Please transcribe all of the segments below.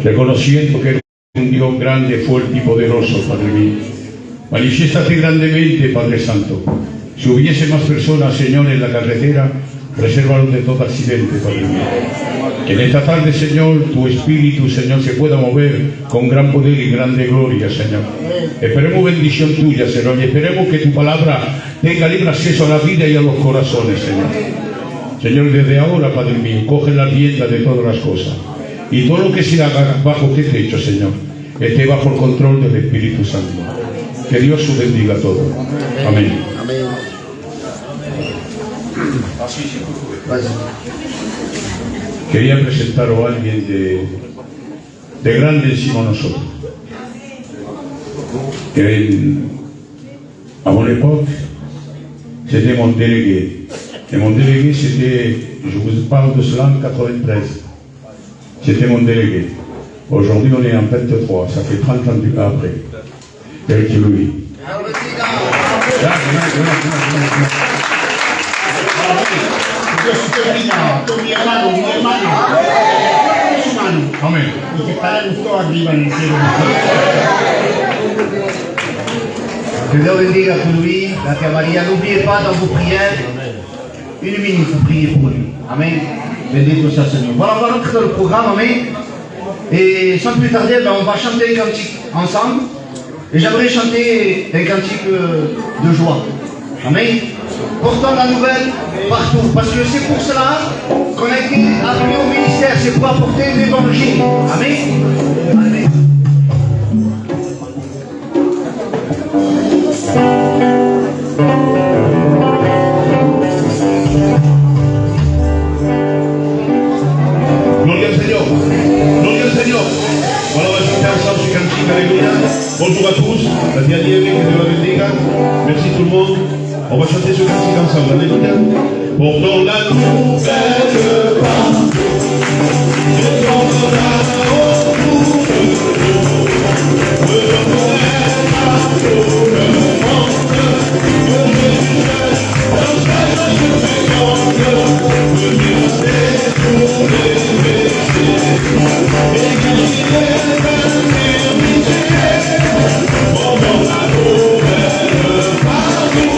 reconociendo que eres un Dios grande, fuerte y poderoso, Padre mío. Manifiéstate grandemente, Padre Santo. Si hubiese más personas, Señor, en la carretera, resérvalos de todo accidente, Padre mío. Que en esta tarde, Señor, tu Espíritu, Señor, se pueda mover con gran poder y grande gloria, Señor. Esperemos bendición tuya, Señor, y esperemos que tu palabra tenga libre acceso a la vida y a los corazones, Señor. Señor, desde ahora, Padre mío, coge la rienda de todas las cosas. Y todo lo que se haga bajo este techo, Señor, esté bajo el control del Espíritu Santo. Que Dios os bendiga a todos. Amén. Amén. Quería presentaros a alguien de grande encima de nosotros. À mon époque, c'était mon délégué. Et mon délégué, c'était, je vous parle de cela en 93. C'était mon délégué. Aujourd'hui, on est en 23, ça fait 30 ans après. Eric Louis. Mi hermano. Amén. Y que estaremos todos arriba en el cielo. Que Dieu bendiga pour lui, gracias María. N'oubliez pas dans vos prières, une minute pour prier pour lui. Amen. Bendito sea Seigneur. Voilà, on va rentrer dans le programme, amen. Et sans plus tarder, on va chanter un cantique ensemble. Et j'aimerais chanter un cantique de joie. Amen. Portant la nouvelle partout. Parce que c'est pour cela qu'on a été appelé au ministère. C'est pour apporter l'évangile. Amen. Amen. Gloria al Señor. Gloria al Señor. Voilà, on va chanter ensemble ce cantique. Alléluia. Bonjour à tous. La dernière, que Dieu la bendiga. Merci tout le monde. On va chanter ce cantique ensemble. Alléluia. Portons la nouvelle partout. Défendons-la autour de nous. Revenons-la à tout le monde. Que Jésus dans chaque seconde. Que Dieu sait tous les péchés. Et qu'il est infirmité. Portons la nouvelle partout.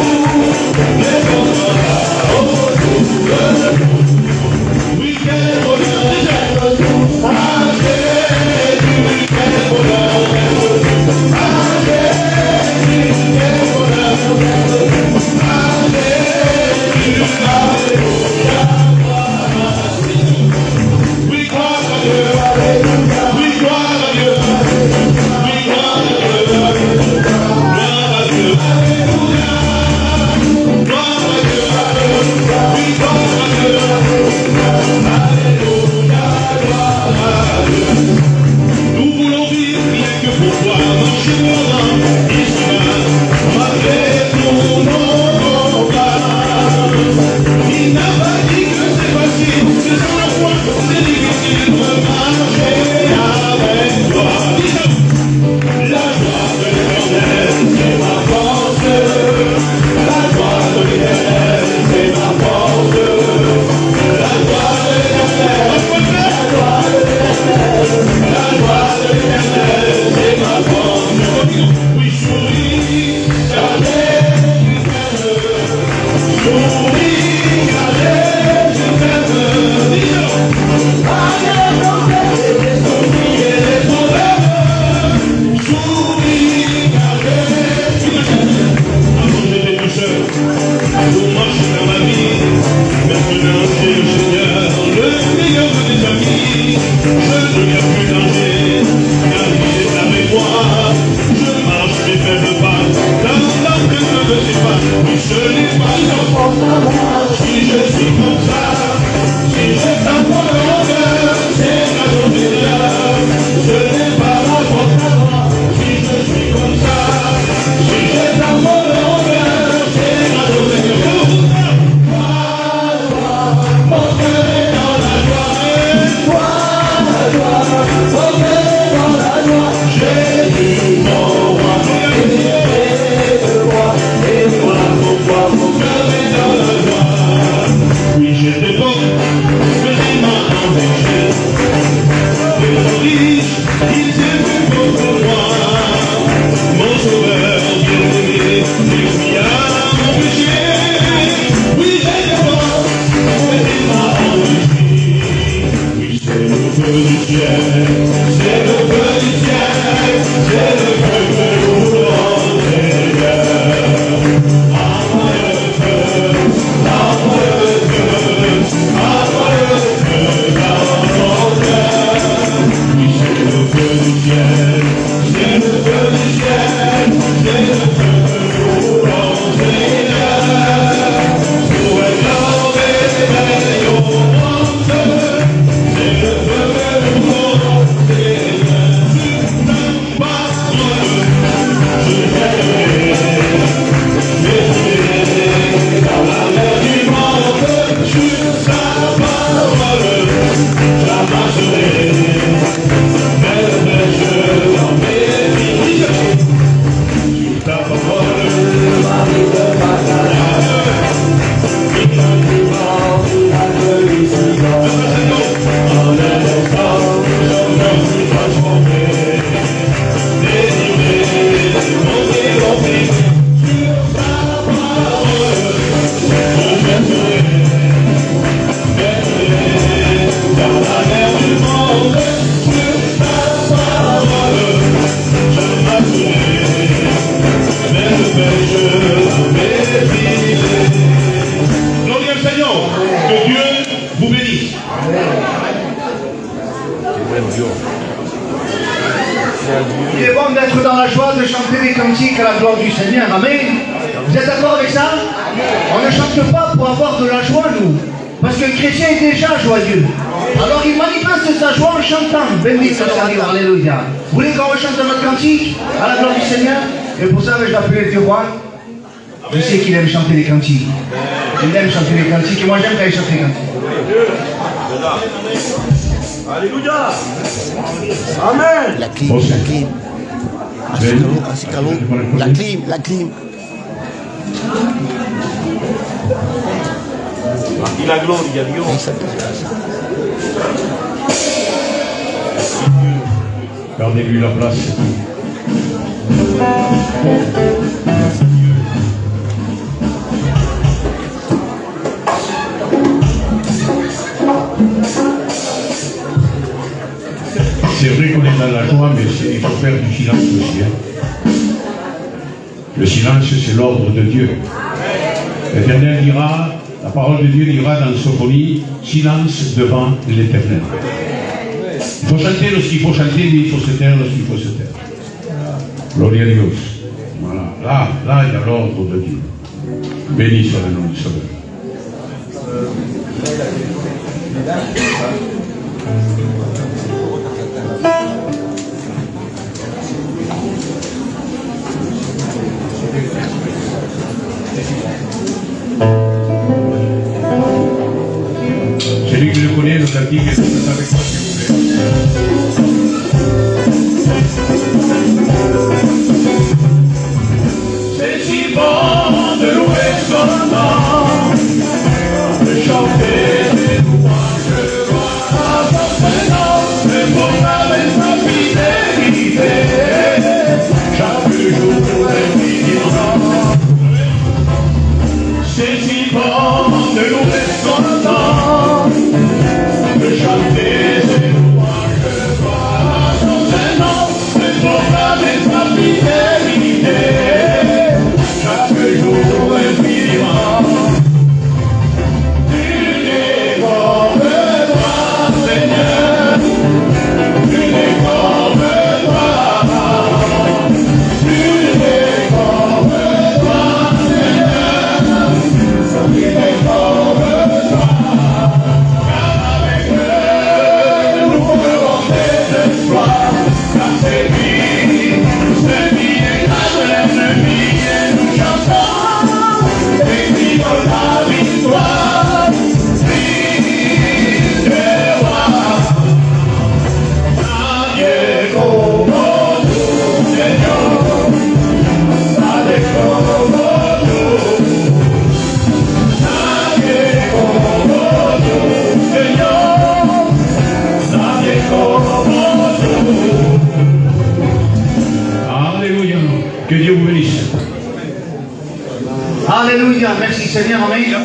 Oh Il est bon d'être dans la joie, de chanter des cantiques à la gloire du Seigneur. Amen. Vous êtes d'accord avec ça? On ne chante pas pour avoir de la joie, nous. Parce que le chrétien est déjà joyeux. Alors il manifeste sa joie en chantant. Béni soit Seigneur, alléluia. Vous voulez qu'on chante notre cantique à la gloire du Seigneur? Et pour ça, je vais appeler le roi. Je sais qu'il aime chanter les cantiques. Il aime chanter les cantiques. Et moi, j'aime quand il chante les cantiques. Alléluia. Amen. La clim, la clim. La clim, la clim. Y la gloria a Dios. Gardez-lui la place. C'est vrai qu'on est dans la joie, mais il faut faire du silence aussi. Hein. Le silence, c'est l'ordre de Dieu. L'Éternel dira, la parole de Dieu dira dans Sophonie, silence devant l'Éternel. Il faut chanter lorsqu'il faut chanter, mais il faut se taire lorsqu'il faut se taire. Gloria a Dios. Voilà. Là, il y a l'ordre de Dieu. Béni soit le nom du Sauveur. Celui qui le connaît, le cantique, est avec moi, s'il vous plaît. C'est si bon de louer son nom, de chanter des louanges, à votre nom, de proclamer sa fidélité, chaque jour infiniment. C'est si bon de louer son nom, de chanter ses louanges, à son nom, de proclamer sa fidélité, chaque jour infiniment. Tu dévoreras, Seigneur, tu dévoreras. Dieu vous bénisse. Alléluia, merci Seigneur, amen.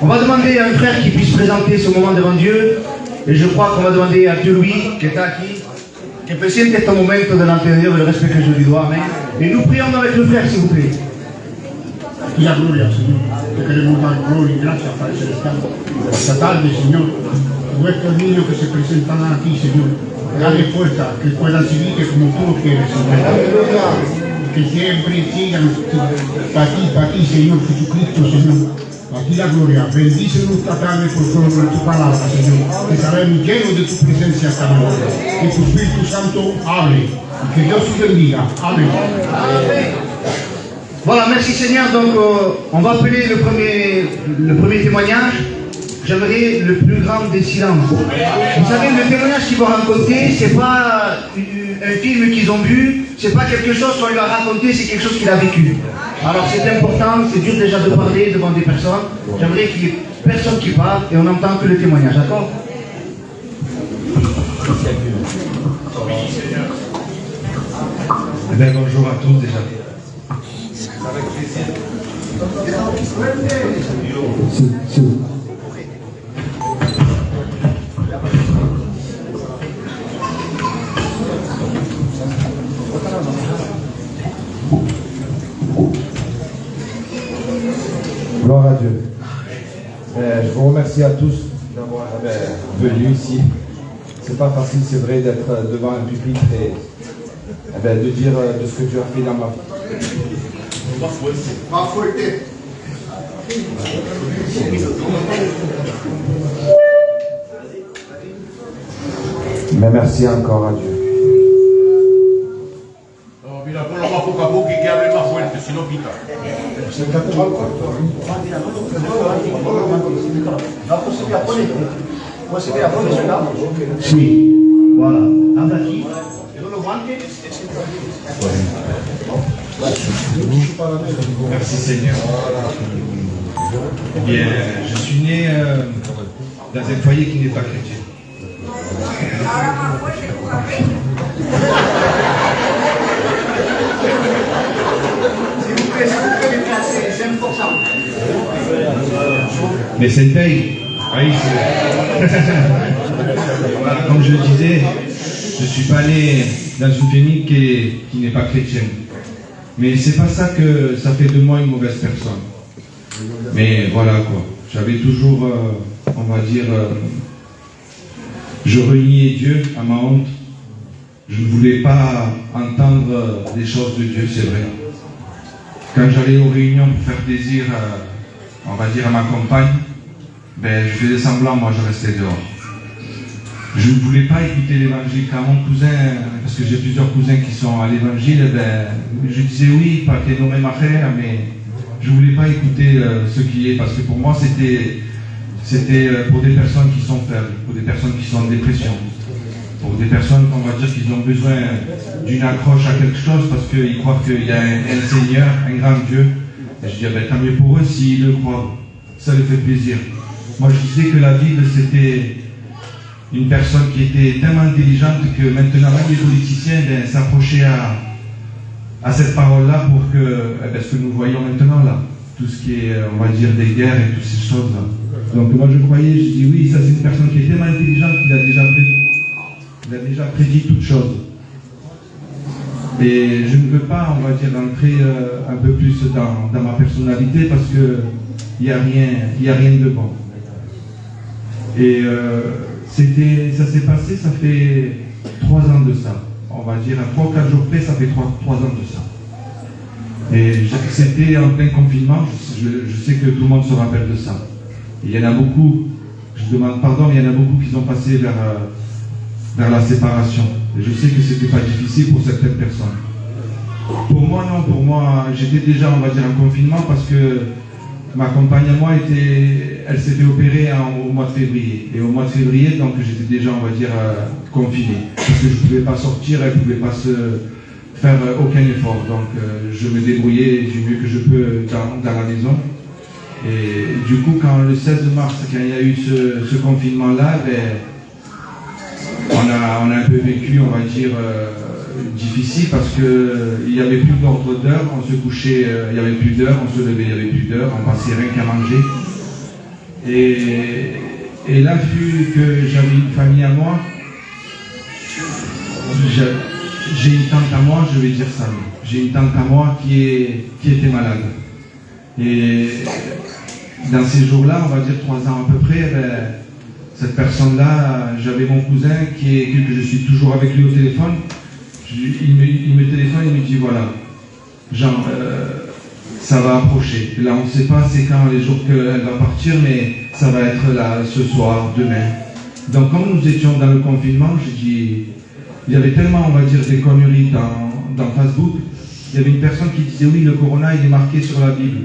On va demander à un frère qui puisse présenter ce moment devant Dieu. Et je crois qu'on va demander à Dieu Louis, qui est aquí, que presente este momento delante de Dios, del respeto que je lui dois, amén. Et nous prions avec le frère, s'il vous plaît. Y la gloria al Señor. Te queremos dar gloria y gracias, Padre Celestial, esta tarde, Señor. Nuestros niños que se presentan aquí, Señor, dale fuerza, que puedan seguirte como tú lo quieres, Señor. Que siempre sigan para ti, Señor Jesucristo, Señor. A ti la gloria. Bendice nuestra tarde por solo tu palabra, Señor. Que sabemos llenos de tu presencia, Señor. Que tu Espíritu Santo hable. Y que Dios te bendiga. Amén. Voilà, merci Seigneur. Donc, on va appeler le premier témoignage. J'aimerais le plus grand des silences. Vous savez, le témoignage qu'ils vont raconter, c'est pas un film qu'ils ont vu, c'est pas quelque chose qu'on lui a raconté, c'est quelque chose qu'il a vécu. Alors c'est important, c'est dur déjà de parler devant des personnes. J'aimerais qu'il n'y ait personne qui parle et on n'entend que le témoignage, d'accord? Eh bien, bonjour à tous déjà. Gloire à Dieu. Je vous remercie à tous d'avoir venu ici. C'est pas facile, c'est vrai, d'être devant un pupitre et de dire de ce que Dieu a fait dans ma vie. Mais merci encore à Dieu. Sí, voilà. Habla aquí. Yo lo guante. Merci Seigneur. Eh bien, je suis né dans un foyer qui n'est pas chrétien. S'il vous plaît, les Français, c'est important. Mais Sentei, voilà, comme je le disais, je ne suis pas né dans une famille qui n'est pas chrétienne. Mais c'est pas ça que ça fait de moi une mauvaise personne. Mais voilà quoi, j'avais toujours, on va dire, je reniais Dieu à ma honte. Je ne voulais pas entendre les choses de Dieu, c'est vrai. Quand j'allais aux réunions pour faire plaisir, on va dire à ma compagne, je faisais semblant, moi je restais dehors. Je ne voulais pas écouter l'évangile. Quand mon cousin, parce que j'ai plusieurs cousins qui sont à l'évangile, je disais oui, pas que nommé ma frère, mais je ne voulais pas écouter ce qui est, parce que pour moi c'était pour des personnes qui sont faibles, pour des personnes qui sont en dépression, pour des personnes, on va dire, qui ont besoin d'une accroche à quelque chose, parce qu'ils croient qu'il y a un Seigneur, un grand Dieu. Et je dis, tant mieux pour eux s'ils le croient, ça les fait plaisir. Moi je disais que la Bible c'était une personne qui était tellement intelligente que maintenant même les politiciens s'approchaient à cette parole-là pour que, ce que nous voyons maintenant là, tout ce qui est, on va dire, des guerres et toutes ces choses-là. Donc moi je croyais, je dis oui, ça c'est une personne qui est tellement intelligente qu'il a déjà prédit toutes choses. Et je ne veux pas, on va dire, entrer un peu plus dans ma personnalité parce que il n'y a rien de bon. Et ça s'est passé, ça fait 3 ans de ça. On va dire à 3 ou 4 jours près, ça fait 3 ans de ça. Et c'était en plein confinement, je sais que tout le monde se rappelle de ça. Et il y en a beaucoup, je demande pardon, mais il y en a beaucoup qui sont passés vers la séparation. Et je sais que c'était pas difficile pour certaines personnes. Pour moi, non, j'étais déjà, on va dire, en confinement parce que ma compagne à moi, elle s'est fait opérer au mois de février. Et au mois de février, donc j'étais déjà, on va dire, confiné. Parce que je ne pouvais pas sortir, elle ne pouvait pas se faire aucun effort. Donc je me débrouillais du mieux que je peux dans la maison. Et du coup, quand le 16 mars, quand il y a eu ce confinement-là, on a un peu vécu, on va dire, difficile parce qu'il n'y avait plus d'ordre d'heure, on se couchait, il n'y avait plus d'heure, on se levait, il n'y avait plus d'heure, on passait rien qu'à manger. Et là, vu que j'avais une famille à moi, j'ai une tante à moi, je vais dire ça, j'ai une tante à moi qui était malade. Et dans ces jours-là, on va dire 3 ans à peu près, cette personne-là, j'avais mon cousin que je suis toujours avec lui au téléphone. Il me téléphone, il me dit voilà, Jean, ça va approcher. Là, on ne sait pas c'est quand les jours qu'elle va partir, mais ça va être là ce soir, demain. Donc, comme nous étions dans le confinement, j'ai dit, il y avait tellement, on va dire, des conneries dans Facebook. Il y avait une personne qui disait oui, le corona, il est marqué sur la Bible.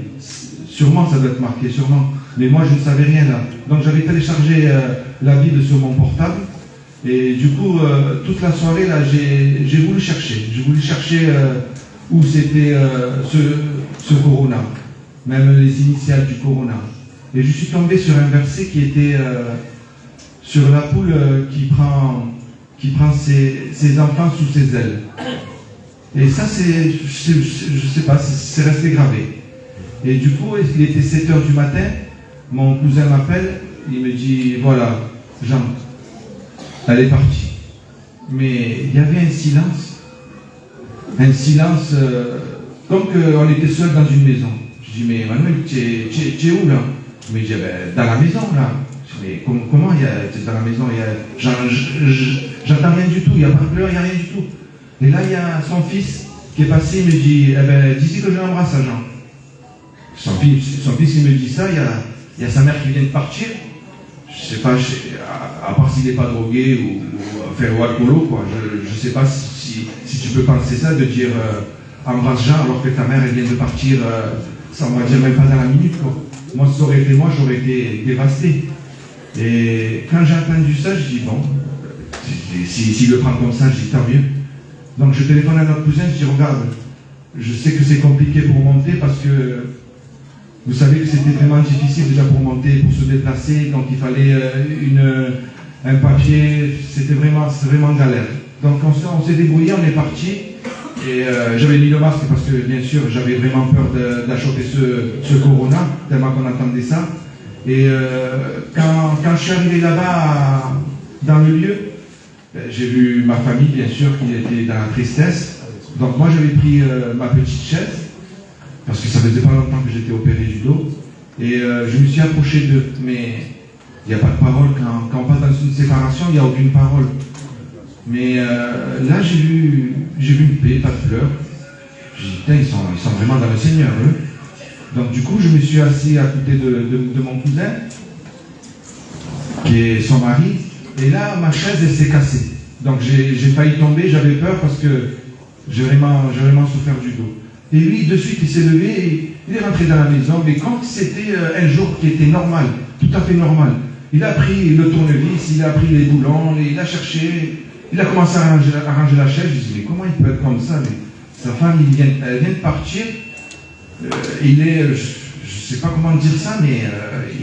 Sûrement, ça doit être marqué, sûrement. Mais moi, je ne savais rien là. Donc, j'avais téléchargé la Bible sur mon portable. Et du coup, toute la soirée, là, j'ai voulu chercher. J'ai voulu chercher où c'était ce corona. Même les initiales du corona. Et je suis tombé sur un verset qui était sur la poule qui prend ses enfants sous ses ailes. Et ça, je sais pas, c'est resté gravé. Et du coup, il était 7h du matin, mon cousin m'appelle, il me dit, voilà, Jean, elle est partie. Mais il y avait un silence comme qu'on était seul dans une maison. Je dis, mais Manuel, tu es où là? Il me dit, ben, dans la maison là. Je dis, mais comment tu es dans la maison? J'entends rien du tout, il n'y a pas de pleurs, il n'y a rien du tout. Et là, il y a son fils qui est passé, il me dit, eh ben, dis-y que je l'embrasse à Jean. Son fils, il me dit ça, il y a sa mère qui vient de partir. Je sais pas, à part s'il n'est pas drogué ou alcoolo, quoi. Je sais pas si tu peux penser ça, de dire embrasse Jean alors que ta mère elle vient de partir, ça on va dire même pas dans la minute, quoi. Moi, ça aurait été moi, j'aurais été dévasté. Et quand j'ai entendu ça, je dis bon, s'il le prend comme ça, je dis tant mieux. Donc je téléphone à notre cousin, je dis regarde, je sais que c'est compliqué pour monter parce que vous savez que c'était vraiment difficile déjà pour monter, pour se déplacer, donc il fallait un papier, c'était vraiment galère. Donc on s'est débrouillé, on est parti, et j'avais mis le masque parce que bien sûr j'avais vraiment peur d'achoper ce corona, tellement qu'on entendait ça. Et quand je suis arrivé là-bas dans le lieu, j'ai vu ma famille bien sûr qui était dans la tristesse. Donc moi j'avais pris ma petite chaise, parce que ça faisait pas longtemps que j'étais opéré du dos, et je me suis approché d'eux, mais il n'y a pas de parole, quand on passe dans une séparation, il n'y a aucune parole. Mais là j'ai vu une paix, pas de pleurs. J'ai dit, putain, ils sont vraiment dans le Seigneur, eux. Donc du coup je me suis assis à côté de mon cousin, qui est son mari, et là ma chaise elle s'est cassée. Donc j'ai failli tomber, j'avais peur parce que j'ai vraiment souffert du dos. Et lui, de suite, il s'est levé et il est rentré dans la maison, mais comme c'était un jour qui était normal, tout à fait normal. Il a pris le tournevis, il a pris les boulons, il a cherché, il a commencé à arranger la chaise. Je me dis, mais comment il peut être comme ça? Mais sa femme, elle vient de partir, il est, je ne sais pas comment dire ça, mais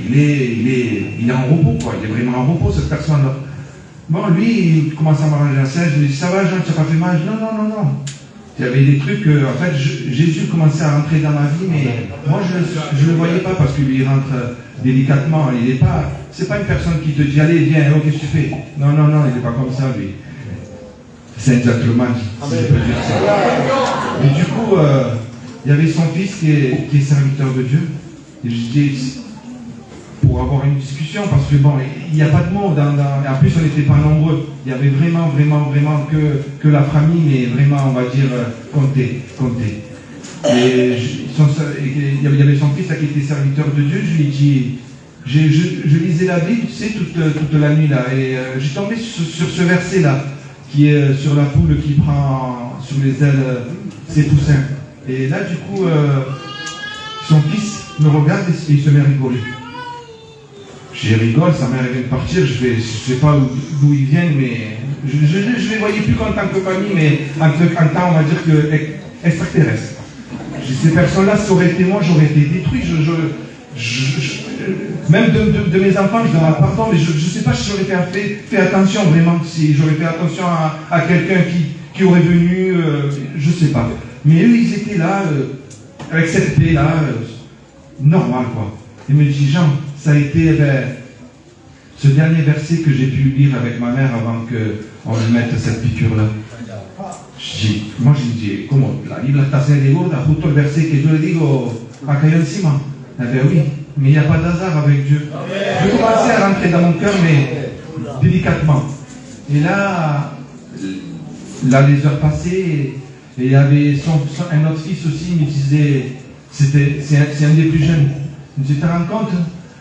il est en repos, quoi. Il est vraiment en repos, cette personne-là. Bon, lui, il commence à m'arranger la chaise, je lui dis, ça va, Jean, tu n'as pas fait mal? Non. Il y avait des trucs, en fait, Jésus commençait à rentrer dans ma vie, mais moi, je ne le voyais pas parce que lui, il rentre délicatement. C'est pas une personne qui te dit, allez, viens, qu'est-ce que tu fais? Non, il n'est pas comme ça, lui. C'est un gentleman, si je peux dire ça. Et du coup, il y avait son fils qui est serviteur de Dieu. Et je dis, pour avoir une discussion, parce que bon, il n'y a pas de mots, et en plus on n'était pas nombreux, il y avait vraiment que la famille, mais vraiment on va dire compter. Et il y avait son fils là, qui était serviteur de Dieu, je lui ai dit, je lisais la Bible, tu sais, toute la nuit là, et j'ai tombé sur ce verset là, qui est sur la poule qui prend sur les ailes ses poussins. Et là du coup, son fils me regarde et il se met à rigoler. Je rigole, sa mère vient de partir, je ne sais pas d'où ils viennent, mais je ne les voyais plus qu'en tant que famille, mais en tant, on va dire, que extraterrestre. Ces personnes-là, ça aurait été moi, j'aurais été détruit. Même de mes enfants, je leur pardon, mais je ne sais pas si j'aurais fait attention vraiment, si j'aurais fait attention à quelqu'un qui auraient venu, je ne sais pas. Mais eux, ils étaient là, avec cette paix-là, normal quoi. Il me dit, Jean, ça a été ce dernier verset que j'ai pu lire avec ma mère avant qu'on lui mette cette piqûre-là. Moi je me dis, comment la Bible está haciendo justo el verset que yo le digo a caer encima. Eh bien oui, mais il n'y a pas d'hasard avec Dieu. Je commençais à rentrer dans mon cœur, mais délicatement. Et là, les heures passaient, et il y avait un autre fils aussi, il me disait, c'est un des plus jeunes. Il me disait, tu te rends compte,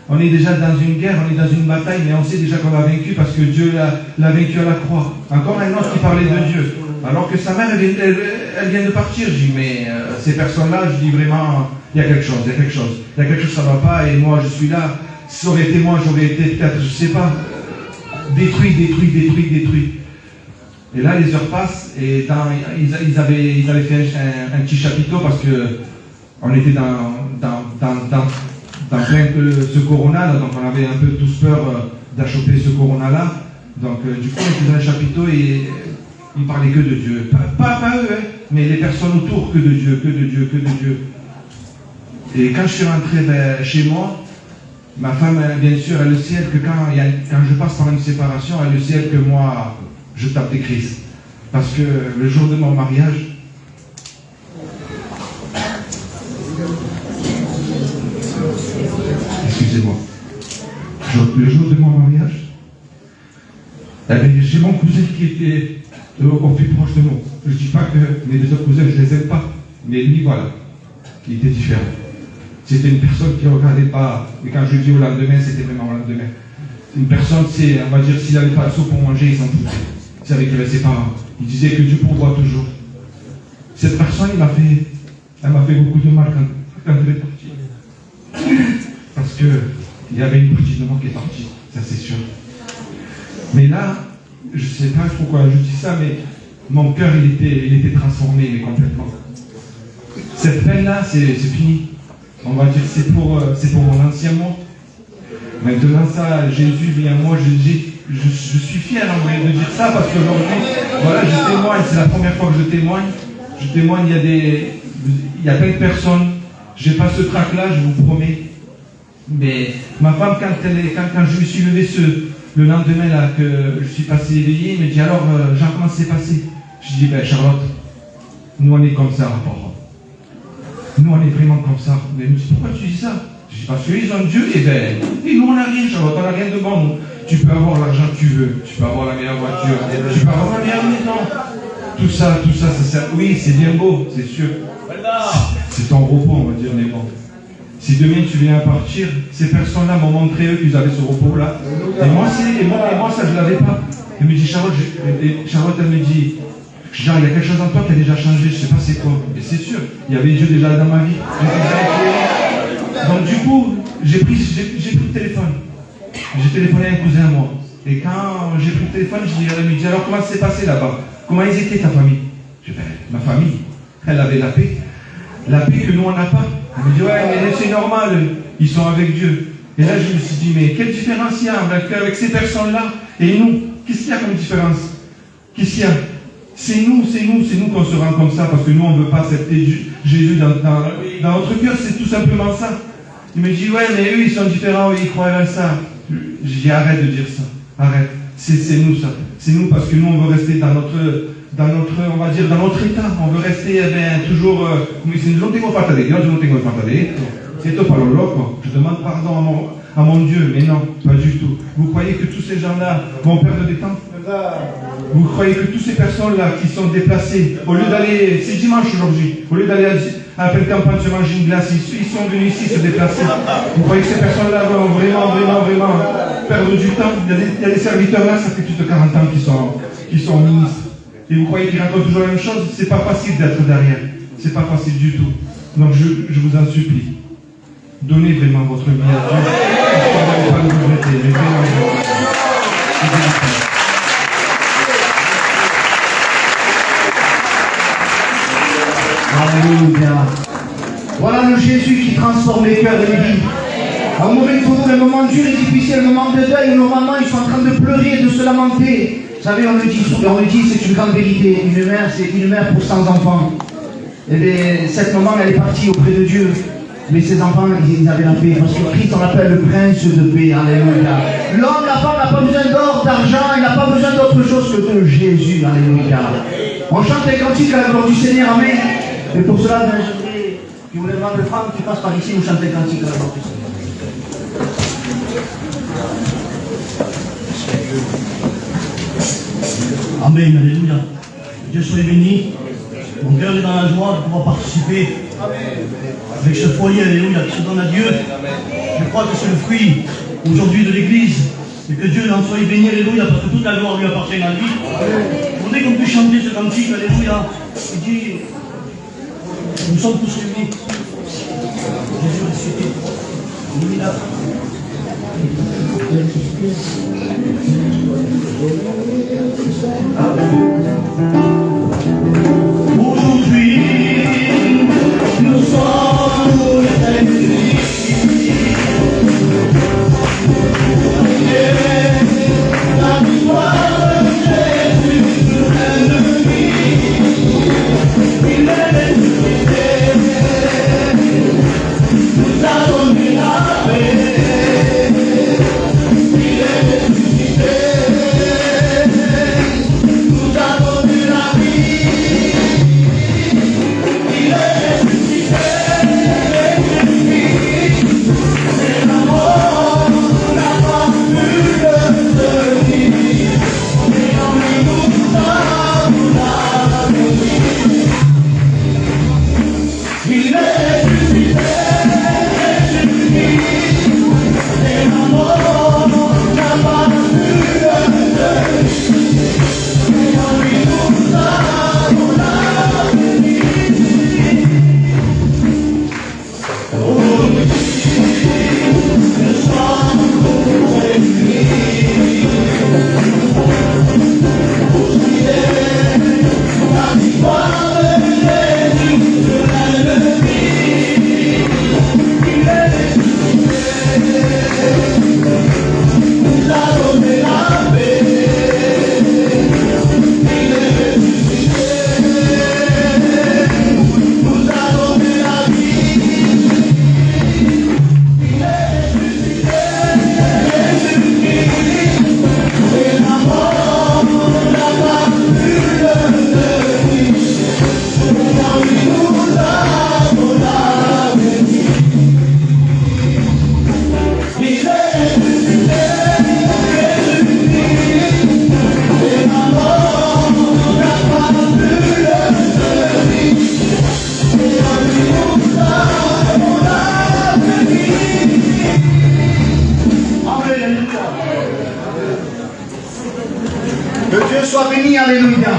on est déjà dans une guerre, on est dans une bataille, mais on sait déjà qu'on a vaincu parce que Dieu l'a vaincu à la croix. Encore un autre qui parlait de Dieu. Alors que sa mère, elle vient de partir. Je dis, mais ces personnes-là, je dis vraiment, il y a quelque chose, il y a quelque chose. Il y a quelque chose, ça ne va pas, et moi, je suis là. Si ça aurait été moi, j'aurais été peut-être, je ne sais pas, détruit. Et là, les heures passent, et ils avaient fait un petit chapiteau parce que on était dans plein ce corona, là, donc on avait un peu tous peur d'achoper ce corona-là. Donc du coup, on était dans un chapiteau et ils parlaient que de Dieu. Pas eux, hein, mais les personnes autour, que de Dieu. Et quand je suis rentré chez moi, ma femme, bien sûr, elle le sait que quand je passe par une séparation, elle le sait que moi, je tape des crises. Parce que le jour de mon mariage, excusez-moi, le jour de mon mariage, j'ai mon cousin qui était au plus proche de moi. Je ne dis pas que mes deux autres cousins, je ne les aime pas, mais lui, voilà, il était différent. C'était une personne qui ne regardait pas, et quand je dis au lendemain, c'était vraiment au lendemain. Une personne, on va dire, s'il n'avait pas de soupe pour manger, il s'en foutait. Il savait qu'il avait ses parents. Il disait que Dieu pourvoit toujours. Cette personne, elle m'a fait beaucoup de mal quand elle est partie. Parce qu'il y avait une partie de moi qui est partie, ça c'est sûr. Mais là, je ne sais pas pourquoi je dis ça, mais mon cœur, il était transformé, mais complètement. Cette peine-là, c'est fini. On va dire c'est pour mon ancien moi. Maintenant, ça, Jésus vient à moi, je suis fier de dire ça parce qu'aujourd'hui, voilà, je témoigne, c'est la première fois que je témoigne. Je témoigne, il y a plein de personnes. Je n'ai pas ce trac-là, je vous promets. Mais ma femme, quand je me suis levé le lendemain là, que je suis passé éveillé, elle me dit alors, Jean, comment c'est passé? Je dis, Charlotte, nous on est comme ça, rapport. Nous on est vraiment comme ça. Mais elle me dit, pourquoi tu dis ça? Je dis, parce qu'ils ont Dieu, et nous on n'a rien, Charlotte, on n'a rien de bon. Tu peux avoir l'argent que tu veux, tu peux avoir la meilleure voiture, tu peux avoir la meilleure maison. Tout ça, ça sert. Oui, c'est bien beau, c'est sûr. C'est ton repos, on va dire, mais bon. Si demain tu viens à partir, ces personnes-là m'ont montré eux qu'ils avaient ce repos-là. Et moi, ça, je ne l'avais pas. Elle me dit, Charlotte, elle me dit, Jean, il y a quelque chose en toi qui a déjà changé, je ne sais pas c'est quoi. Et c'est sûr, il y avait Dieu déjà dans ma vie. Donc du coup, j'ai pris le téléphone. J'ai téléphoné à un cousin à moi. Et quand j'ai pris le téléphone, elle me dit, alors comment ça s'est passé là-bas? Comment ils étaient ta famille? Je dis, ma famille, elle avait la paix. La paix que nous on n'a pas. Elle me dit, ouais, mais c'est normal, ils sont avec Dieu. Et là, je me suis dit, mais quelle différence il y a avec ces personnes-là et nous? Qu'est-ce qu'il y a comme différence? Qu'est-ce qu'il y a? C'est nous qu'on se rend comme ça, parce que nous, on ne veut pas accepter Jésus dans notre cœur, c'est tout simplement ça. Il me dit, ouais, mais eux, ils sont différents, ils croient à ça. Je dis, arrête de dire ça, arrête. C'est nous ça. C'est nous parce que nous, on veut rester dans notre, on va dire, dans notre état. On veut rester toujours, je demande pardon à mon Dieu, mais non, pas du tout. Vous croyez que tous ces gens-là vont perdre des temps? Vous croyez que toutes ces personnes-là qui sont déplacées, au lieu d'aller, c'est dimanche aujourd'hui, au lieu d'aller à la campagne se manger une glace, ils sont venus ici se déplacer. Vous croyez que ces personnes-là vont vraiment perdre du temps? Il y a des serviteurs là, ça fait plus de 40 ans qui sont ministres. Et vous croyez qu'ils racontent toujours la même chose? C'est pas facile d'être derrière. C'est pas facile du tout. Donc je vous en supplie. Donnez vraiment votre vie à Dieu. Parce qu'on ne va pas nous regretter, mais vraiment. Alléluia. Voilà le Jésus qui transforme les cœurs et les vies. Un moment dur et difficile, un moment de deuil, où normalement ils sont en train de pleurer, de se lamenter. savez, on le dit, c'est une grande vérité. Une mère, c'est une mère pour 100 enfants. Et bien, cette maman, elle est partie auprès de Dieu. Mais ses enfants, ils avaient la paix. Parce que Christ, on l'appelle le prince de paix. Alléluia. L'homme, la femme n'a pas besoin d'or, d'argent. Il n'a pas besoin d'autre chose que de Jésus. Alléluia. On chante les cantiques à la gloire du Seigneur. Amen. Et pour cela, ben, j'aimerais que vous les membres de femmes qui passent par ici, nous chanter les cantiques à la gloire du Seigneur. Amen, alléluia. Dieu soit béni. Mon cœur est dans la joie de pouvoir participer avec ce foyer, alléluia, qui se donne à Dieu. Je crois que c'est le fruit aujourd'hui de l'Église. Et que Dieu en soit béni, alléluia, parce que toute la gloire lui appartient à lui. Je voudrais qu'on puisse chanter ce cantique, alléluia. Il dit, nous sommes tous réunis. Jésus ressuscité. Alléluia. Aujourd'hui, nous sommes réunis. La victoire de Jésus sur l'ennemi. Il est ressuscité. Nous a donné la paix. Alléluia.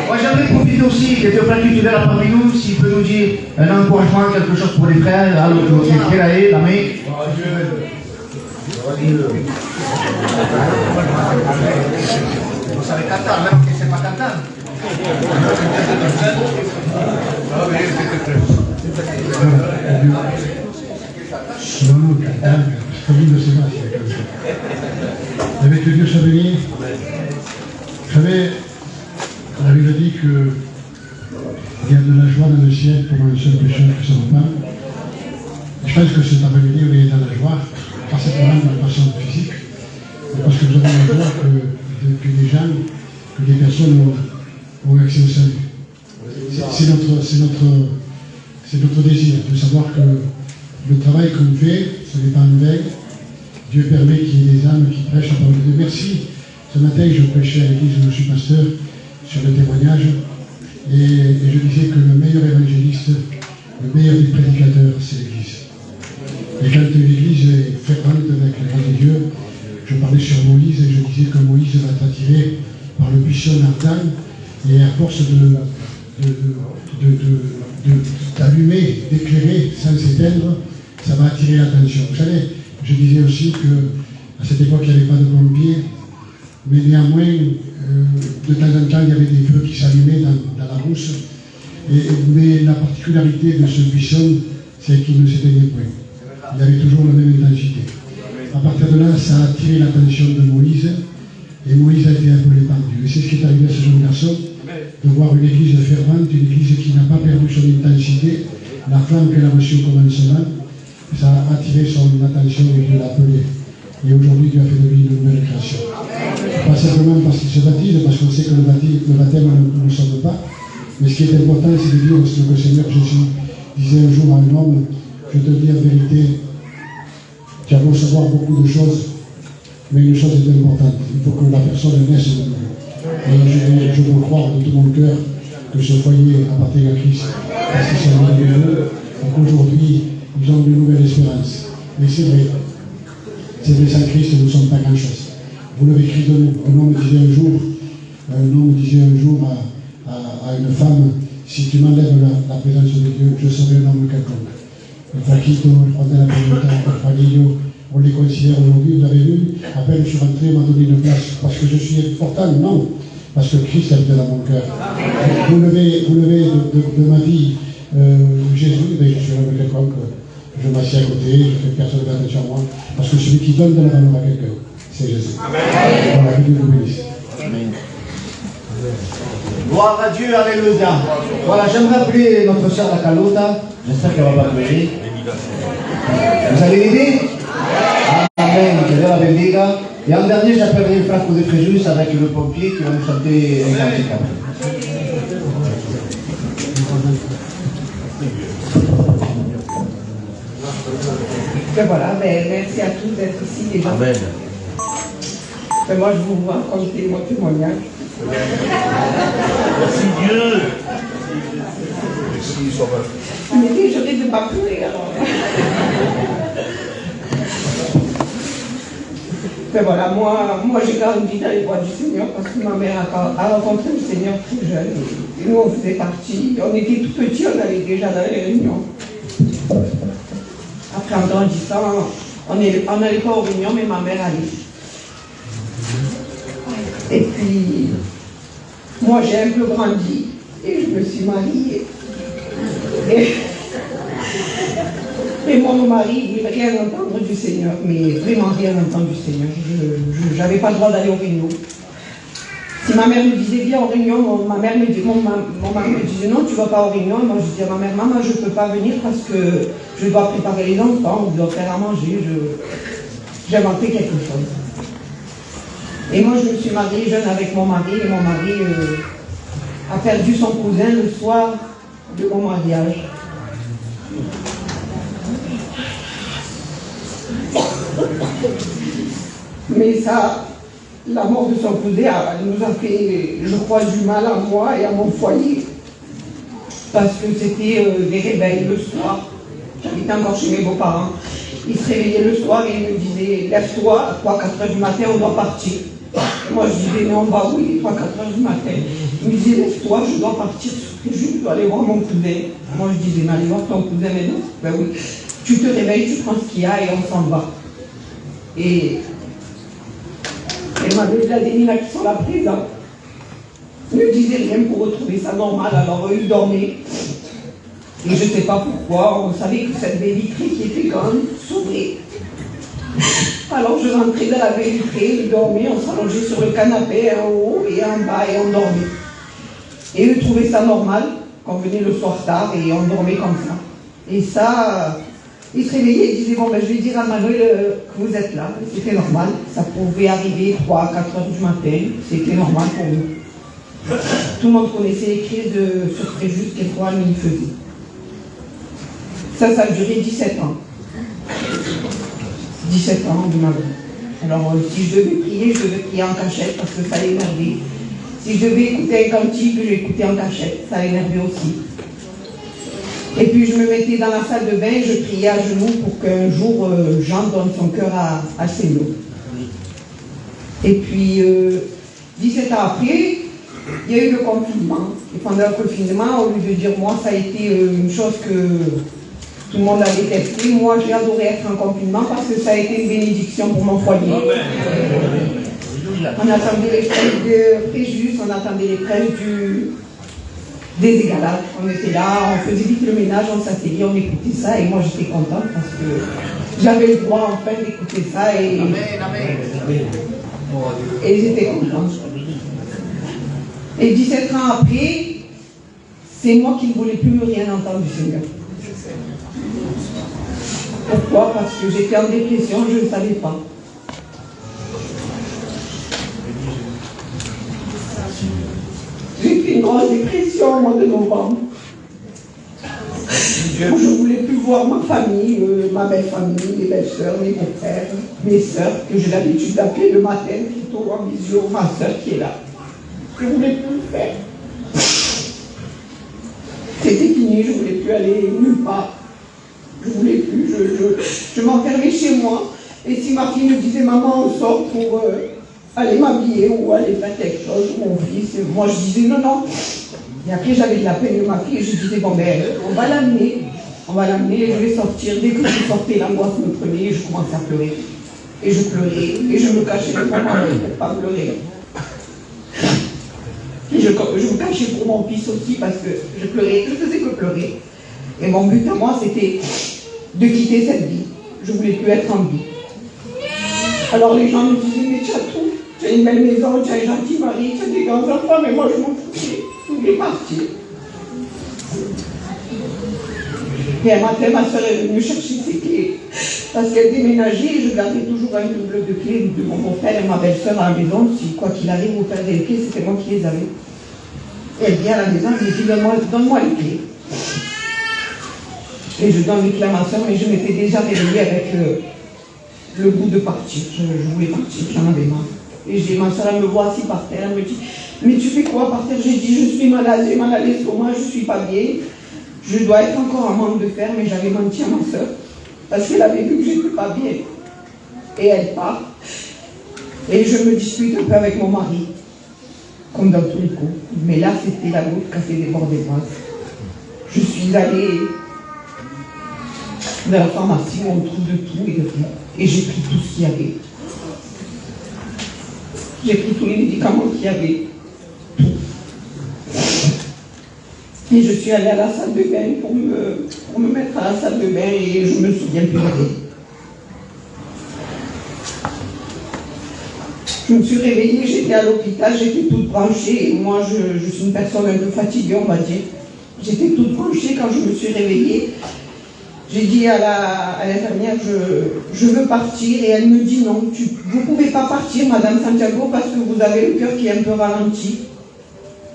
Moi j'aimerais profiter aussi que Dieu pratique là parmi nous, s'il peut nous dire un encouragement, quelque chose pour les frères, alors que la main. Vous savez cantar, même que c'est pas cantar. Non, cantar, comme de Sébastien. Avec que Dieu soit béni. Vous savez, la Bible dit qu'il y a de la joie dans le ciel pour un seul pécheur qui s'en va. Je pense que cet après-midi, on est dans la joie, pas simplement dans la façon physique, mais parce que nous avons la joie que des gens, que des personnes ont accès au salut. C'est notre désir de savoir que le travail qu'on fait, ce n'est pas en vain. Dieu permet qu'il y ait des âmes qui prêchent la parole de Dieu. Merci. Ce matin, je prêchais à l'église où je suis pasteur sur le témoignage et je disais que le meilleur évangéliste, le meilleur des prédicateurs, c'est l'église. Et quand l'église est fervente avec la grâce de Dieu, je parlais sur Moïse et je disais que Moïse va t'attirer par le buisson ardent et à force d'allumer, d'éclairer sans s'éteindre, ça va attirer l'attention. Vous savez, je disais aussi qu'à cette époque, il n'y avait pas de pompiers. Mais néanmoins, de temps en temps, il y avait des feux qui s'allumaient dans la rousse. Mais la particularité de ce buisson, c'est qu'il ne s'éteignait point. Il avait toujours la même intensité. À partir de là, ça a attiré l'attention de Moïse, et Moïse a été appelé par Dieu. Et c'est ce qui est arrivé à ce jeune garçon, de voir une église fervente, une église qui n'a pas perdu son intensité, la flamme qu'elle a reçue au commencement, ça a attiré son attention et Dieu l'a appelé. Et aujourd'hui, Dieu a fait de lui une nouvelle création. Pas simplement parce qu'il se baptise, parce qu'on sait que le baptême ne nous sauve pas, mais ce qui est important, c'est de dire ce que le Seigneur Jésus disait un jour à un homme, je te dis en vérité, tu as beau savoir beaucoup de choses, mais une chose est importante, il faut que la personne naisse de nouveau. Et je veux croire de tout mon cœur que ce foyer appartient à Christ, parce qu'ils sont venus de nous, et qu'aujourd'hui, ils ont une nouvelle espérance. Mais c'est vrai, sans Christ, nous ne sommes pas grand-chose. Vous l'avez écrit de nous. Un homme disait un jour à une femme, si tu m'enlèves la présence de Dieu, je serai un homme quelconque. Le Fraquito, le Fratello Benvenuto, le Fraguillo, on les considère aujourd'hui, vous avez vu, à peine je suis rentré, on m'a donné une place, parce que je suis important, non, parce que Christ habite dans mon cœur. Vous levez de ma vie Jésus, mais je suis un homme quelconque, je m'assieds à côté, je fais personne de attention à moi, parce que celui qui donne de la valeur à quelqu'un, c'est Jésus. Amen. Voilà, que Dieu vous bénisse. Amen. Gloire à Dieu, alléluia. Voilà, j'aimerais appeler notre sœur la Calota. J'espère qu'elle va pas pleurer. Vous allez l'aider? Amen. Que Dieu la bendiga. Et en dernier, j'appellerai Franco de Fréjus avec le pompier qui va nous chanter un cantique après. Et voilà, merci à tous d'être ici déjà. Amen. Et moi, je vous raconter mon témoignage. Merci Dieu. Merci, Sauveur. Mais je risque de ne pas pleurer alors. Et voilà, moi j'ai grandi dans les voies du Seigneur parce que ma mère a rencontré le Seigneur très jeune. Et nous, on faisait partie, on était tout petits, on allait déjà dans les réunions. Après, en grandissant, on n'allait pas aux réunions, mais ma mère allait. Et puis, moi j'ai un peu grandi et je me suis mariée. Et moi, mon mari, il ne voulait rien entendre du Seigneur, mais vraiment rien entendre du Seigneur. Je n'avais pas le droit d'aller aux réunions. Si ma mère me disait viens aux réunions, mon mari me disait non, tu ne vas pas aux réunions. Et moi je disais à ma mère, maman, je ne peux pas venir parce que je dois préparer les enfants, je dois faire à manger. J'inventais quelque chose. Et moi je me suis mariée jeune avec mon mari, et mon mari a perdu son cousin le soir de mon mariage. Mais ça, la mort de son cousin nous a fait, je crois, du mal à moi et à mon foyer. Parce que c'était des réveils le soir. J'habitais encore chez mes beaux-parents. Ils se réveillaient le soir et ils me disaient, lève-toi, à 3-4 heures du matin, on doit partir. Moi je disais, non, bah oui, 3-4 heures du matin. Ils me disaient, lève-toi, je dois partir, je dois aller voir mon cousin. Moi je disais, mais allez voir ton cousin, mais non, ben oui. Tu te réveilles, tu prends ce qu'il y a et on s'en va. Et la Dénina qui sont là présents ne disaient rien pour retrouver ça normal, alors eux ils dormaient. Et je ne sais pas pourquoi, on savait que cette baie vitrée qui était grande s'ouvrait. Alors je rentrais dans la baie vitrée, ils dormaient, on s'allongeait sur le canapé en haut et en bas et on dormait. Et eux trouvaient ça normal, qu'on venait le soir tard et on dormait comme ça. Et ça, ils se réveillaient et disaient, bon ben je vais dire à Manuel que vous êtes là. C'était normal, ça pouvait arriver 3-4 heures du matin, c'était normal pour nous. Tout le monde connaissait les cris de ce Fréjus, qu'est-ce qu'il faisait. Ça a duré 17 ans. 17 ans de ma vie. Alors, si je devais prier en cachette parce que ça l'énervait. Si je devais écouter un cantique, je l'écoutais en cachette, ça l'énervait aussi. Et puis, je me mettais dans la salle de bain et je priais à genoux pour qu'un jour, Jean donne son cœur à Seigneur. Et puis, 17 ans après, il y a eu le confinement. Et pendant le confinement, au lieu de dire moi, ça a été une chose que tout le monde a détesté. Moi, j'ai adoré être en confinement parce que ça a été une bénédiction pour mon foyer. On attendait les prêches de Fréjus, on attendait les prêches des égalades. On était là, on faisait vite le ménage, on s'asseyait, on écoutait ça. Et moi, j'étais contente parce que j'avais le droit enfin d'écouter ça. Et ils étaient contents. Et 17 ans après, c'est moi qui ne voulais plus rien entendre du Seigneur. Pourquoi? Parce que j'étais en dépression, je ne savais pas. J'ai fait une grosse dépression au mois de novembre. Je ne voulais plus voir ma famille, ma belle famille, mes belles sœurs, mes beaux-frères, mes sœurs, que j'ai l'habitude d'appeler le matin, plutôt en visio, ma sœur qui est là. Je ne voulais plus le faire. C'était fini, je ne voulais plus aller nulle part. Je ne voulais plus, je m'enfermais chez moi. Et si ma fille me disait, maman, on sort pour aller m'habiller ou aller faire quelque chose, mon fils, moi je disais non, non. Et après j'avais de la peine de ma fille et je disais, bon ben, on va l'amener, je vais sortir. Dès que je sortais, l'angoisse me prenait et je commençais à pleurer. Et je pleurais, et je me cachais pour moi pour ne pas pleurer. Et je me cachais pour mon fils aussi parce que je pleurais, je faisais que pleurer. Et mon but à moi, c'était de quitter cette vie. Je ne voulais plus être en vie. Alors les gens me disaient, mais tu as tout. Tu as une belle maison, tu as un gentil mari, tu as des grands enfants, mais moi je m'en foutais. Je voulais partir. Et un matin, ma soeur est venue chercher ses clés. Parce qu'elle déménageait et je gardais toujours un double de clés de mon beau-frère et ma belle-sœur à la maison. Si quoi qu'il arrive, vous perdez les clés, c'était moi qui les avais. Et elle vient à la maison, elle me dit, donne-moi les clés. Et je donne les clés à ma soeur, mais je m'étais déjà réveillée avec le goût de partir. Je voulais partir, j'en avais marre. Et ma soeur, elle me voit assis par terre, elle me dit, mais tu fais quoi par terre? J'ai dit, je suis malade, j'ai mal à l'estomac, je ne suis pas bien. Je dois être encore en manque de fer, mais j'avais menti à ma soeur. Parce qu'elle avait vu que je n'étais pas bien. Et elle part. Et je me dispute un peu avec mon mari. Comme dans tous les coups. Mais là, c'était la goutte qui a fait déborder moi. Je suis allée dans la pharmacie où on trouve de tout et de rien. Et j'ai pris tout ce qu'il y avait. J'ai pris tous les médicaments qu'il y avait. Tout. Et je suis allée à la salle de bain pour me mettre à la salle de bain et je me souviens plus de rien. Je me suis réveillée, j'étais à l'hôpital, j'étais toute branchée. Et moi, je suis une personne un peu fatiguée, on va dire. J'étais toute branchée quand je me suis réveillée. J'ai dit à l'infirmière, je veux partir. Et elle me dit non, vous ne pouvez pas partir, Madame Santiago, parce que vous avez le cœur qui est un peu ralenti.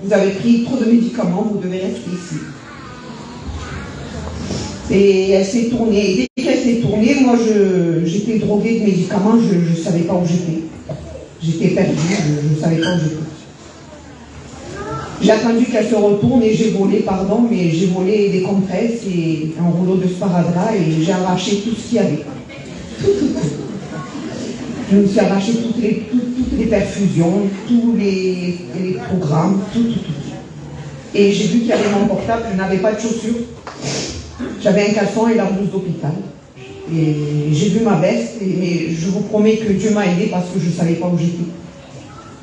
Vous avez pris trop de médicaments, vous devez rester ici. Et elle s'est tournée. Dès qu'elle s'est tournée, moi, j'étais droguée de médicaments, je ne savais pas où j'étais. J'étais perdue, je ne savais pas où j'étais. J'ai attendu qu'elle se retourne et j'ai volé, mais j'ai volé des compresses et un rouleau de sparadrap et j'ai arraché tout ce qu'il y avait. Tout. Je me suis arraché toutes les perfusions, tous les programmes, tout. Et j'ai vu qu'il y avait mon portable, je n'avais pas de chaussures. J'avais un caleçon et la blouse d'hôpital. Et j'ai vu ma veste, mais je vous promets que Dieu m'a aidé parce que je ne savais pas où j'étais.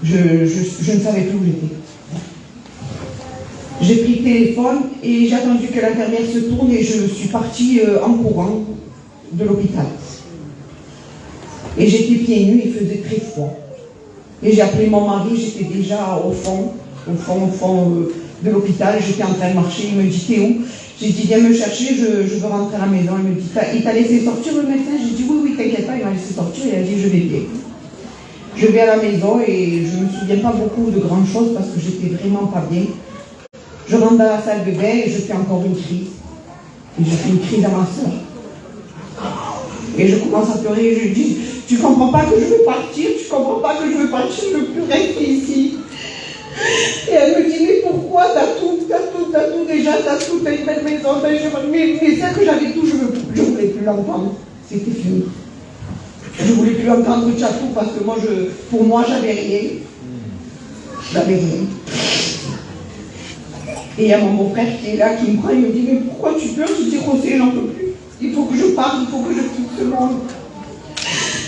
Je ne savais plus où j'étais. J'ai pris le téléphone et j'ai attendu que l'infirmière se tourne et je suis partie en courant de l'hôpital. Et j'étais pieds nus, il faisait très froid. Et j'ai appelé mon mari, j'étais déjà au fond de l'hôpital, j'étais en train de marcher, il me dit, t'es où? J'ai dit, viens me chercher, je veux rentrer à la maison. Il me dit, il t'a laissé sortir le médecin? J'ai dit, oui, t'inquiète pas, il m'a laissé sortir, il a dit, je vais bien. Je vais à la maison et je ne me souviens pas beaucoup de grandes choses parce que j'étais vraiment pas bien. Je rentre dans la salle de bain et je fais encore une crise. Et je fais une crise à ma soeur. Et je commence à pleurer et je dis, tu comprends pas que je veux partir, tu comprends pas que je veux partir, je ne veux plus rester ici. Et elle me dit, mais pourquoi t'as tout déjà, t'as tout, t'as une belle maison, mais ça que j'avais tout, je ne voulais plus l'entendre. C'était fini. Je ne voulais plus entendre tu as tout parce que pour moi, j'avais rien. J'avais rien. Et il y a mon beau-frère qui est là, qui me prend, il me dit, mais pourquoi tu pleures? Je dis, José, j'en peux plus. Il faut que je parte, il faut que je quitte ce monde.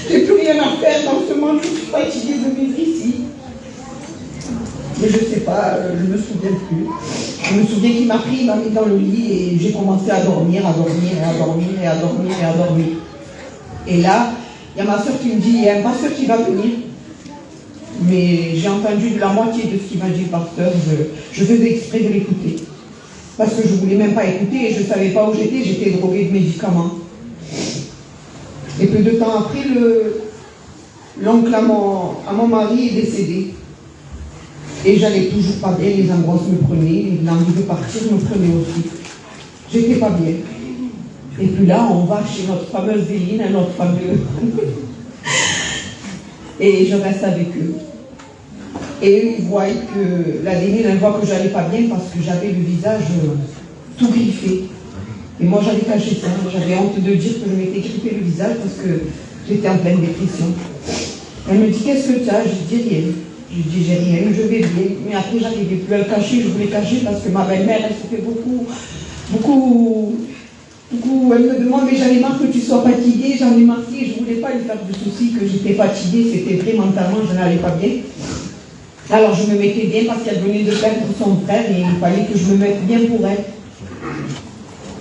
J'ai plus rien à faire dans ce monde, je suis fatiguée de vivre ici. Mais je ne sais pas, je ne me souviens plus. Je me souviens qu'il m'a pris, il m'a mis dans le lit et j'ai commencé à dormir. Et là, il y a ma soeur qui me dit, il y a un pasteur qui va venir. mais j'ai entendu de la moitié de ce qu'il m'a dit le pasteur. Je faisais exprès de l'écouter. Parce que je ne voulais même pas écouter et je ne savais pas où j'étais droguée de médicaments. Et peu de temps après, l'oncle à mon mari est décédé. Et j'allais toujours pas bien, les angoisses me prenaient, l'envie de partir me prenait aussi. J'étais pas bien. Et puis là, on va chez notre fameuse Véline, notre fameux. Et je reste avec eux. Et eux, ils voient que la Véline, elle voit que j'allais pas bien parce que j'avais le visage tout griffé. Et moi, j'avais caché ça. J'avais honte de dire que je m'étais griffé le visage parce que j'étais en pleine dépression. Elle me dit, qu'est-ce que tu as? Je dis rien. Je dis, j'ai rien, je vais bien. Mais après, j'arrivais plus à le cacher. Je voulais cacher parce que ma belle-mère, elle se fait beaucoup. Elle me demande, mais j'en ai marre que tu sois fatiguée, j'en ai marre, et je ne voulais pas lui faire de soucis que j'étais fatiguée, c'était vrai mentalement, je n'allais pas bien. Alors je me mettais bien parce qu'elle venait de perdre son frère et il fallait que je me mette bien pour elle.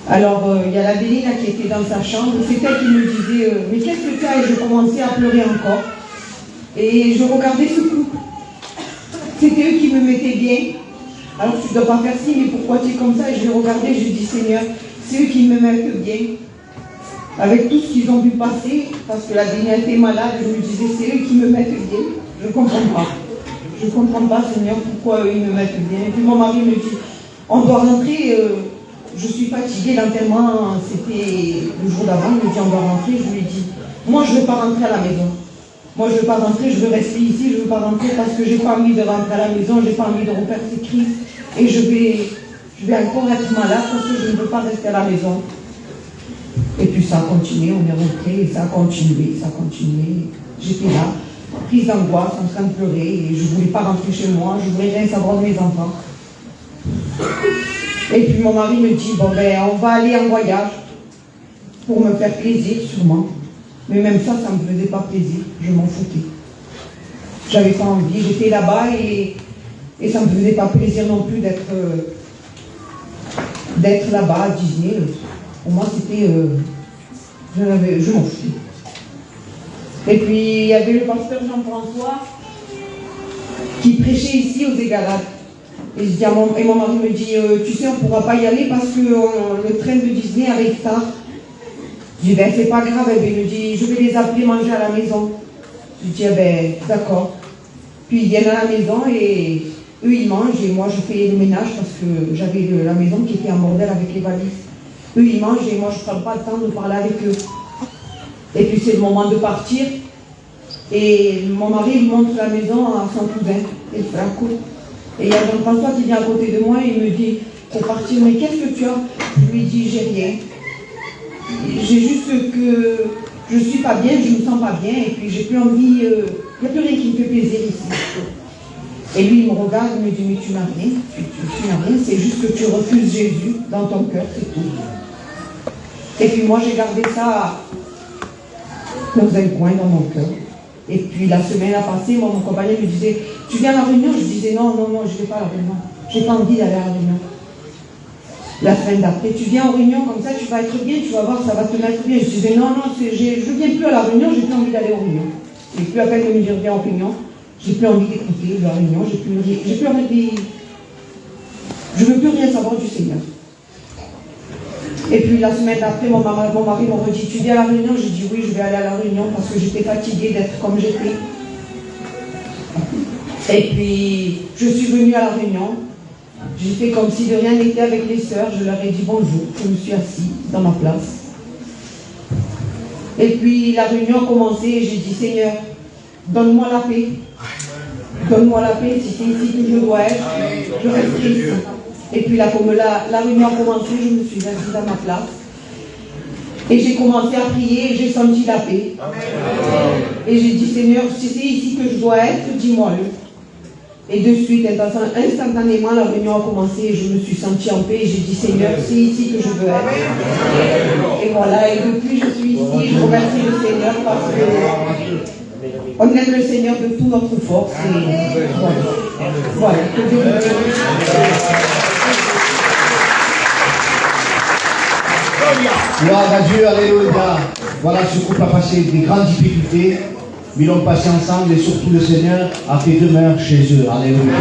Alors il y a la Bélina qui était dans sa chambre, c'est elle qui me disait, mais qu'est-ce que tu as? Et je commençais à pleurer encore. Et je regardais ce couple. C'était eux qui me mettaient bien. Alors tu ne dois pas faire ci, mais pourquoi tu es comme ça? Et je les regardais, je dis, Seigneur, c'est eux qui me mettent bien. Avec tout ce qu'ils ont vu passer, parce que la Bélina était malade, je me disais, c'est eux qui me mettent bien. Je ne comprends pas. Je ne comprends pas, Seigneur, pourquoi eux, ils me mettent bien. Et puis mon mari me dit, on doit rentrer, je suis fatiguée, l'enterrement, c'était le jour d'avant, il me dit, on doit rentrer. Je lui ai dit, moi, je ne veux pas rentrer à la maison. Moi, je ne veux pas rentrer, je veux rester ici, je ne veux pas rentrer parce que je n'ai pas envie de rentrer à la maison, je n'ai pas envie de refaire ces crises. Et je vais encore être malade parce que je ne veux pas rester à la maison. Et puis ça a continué, on est rentré, et ça a continué, ça a continué. J'étais là, prise d'angoisse, en train de pleurer, et je ne voulais pas rentrer chez moi, je voulais rien savoir de mes enfants. Et puis mon mari me dit, bon ben on va aller en voyage, pour me faire plaisir sûrement. Mais même ça, ça ne me faisait pas plaisir, je m'en foutais. J'avais pas envie, j'étais là-bas et ça ne me faisait pas plaisir non plus d'être là-bas à Disney. Pour moi, c'était... je m'en foutais. Et puis, il y avait le pasteur Jean-François qui prêchait ici aux Égalades. Et mon mari me dit, tu sais, on ne pourra pas y aller parce que le train de Disney arrive tard. Je dis, ben c'est pas grave. Il me dit, je vais les appeler manger à la maison. Je dis, ben d'accord. Puis ils viennent à la maison et eux ils mangent et moi je fais le ménage parce que j'avais la maison qui était en bordel avec les valises. Eux ils mangent et moi je ne prends pas le temps de parler avec eux. Et puis c'est le moment de partir. Et mon mari me montre la maison à son cousin, et Franco. Et il y a Jean-François qui vient à côté de moi et il me dit, pour partir, mais qu'est-ce que tu as? Je lui dis, j'ai rien. J'ai juste que je ne suis pas bien, je ne me sens pas bien, et puis j'ai plus envie, il n'y a plus rien qui me fait plaisir ici. Et lui, il me regarde, il me dit, mais tu n'as rien, tu n'as rien, c'est juste que tu refuses Jésus dans ton cœur, c'est tout. Et puis moi, j'ai gardé ça dans un coin dans mon cœur. Et puis la semaine a passé, moi, mon compagnon me disait, tu viens à la réunion? Je disais, non, je ne vais pas à la réunion, j'ai pas envie d'aller à la réunion. La semaine d'après, tu viens aux réunions comme ça, tu vas être bien, tu vas voir, ça va te mettre bien. Je disais, non, je ne viens plus à la réunion, j'ai plus envie d'aller aux réunions. J'ai plus à peine de me dire, viens aux réunions, j'ai plus envie d'écouter la réunion, j'ai plus envie, je ne veux plus rien savoir du Seigneur. Et puis la semaine d'après, mon mari m'a redit, tu viens à la réunion? J'ai dit, oui, je vais aller à la réunion parce que j'étais fatiguée d'être comme j'étais. Et puis, je suis venue à la réunion. J'ai fait comme si de rien n'était avec les sœurs, je leur ai dit bonjour, je me suis assise dans ma place. Et puis la réunion a commencé et j'ai dit, Seigneur, donne-moi la paix. Donne-moi la paix, si c'est ici que je dois être, je resterai ici. Et puis comme la réunion a commencé, je me suis assise à ma place. Et j'ai commencé à prier et j'ai senti la paix. Et j'ai dit, Seigneur, si c'est ici que je dois être, dis-moi-le. Et de suite, instantanément, la réunion a commencé et je me suis sentie en paix et j'ai dit, Seigneur, c'est ici que je veux être. Et voilà, et depuis je suis ici, je remercie le Seigneur parce que on aime le Seigneur de toute notre force. Et voilà. Que Dieu nous bénisse. Gloire à Dieu, alléluia. Voilà, ce couple a passé des grandes difficultés. mais ils l'ont passé ensemble et surtout le Seigneur a fait demeure chez eux. Alléluia.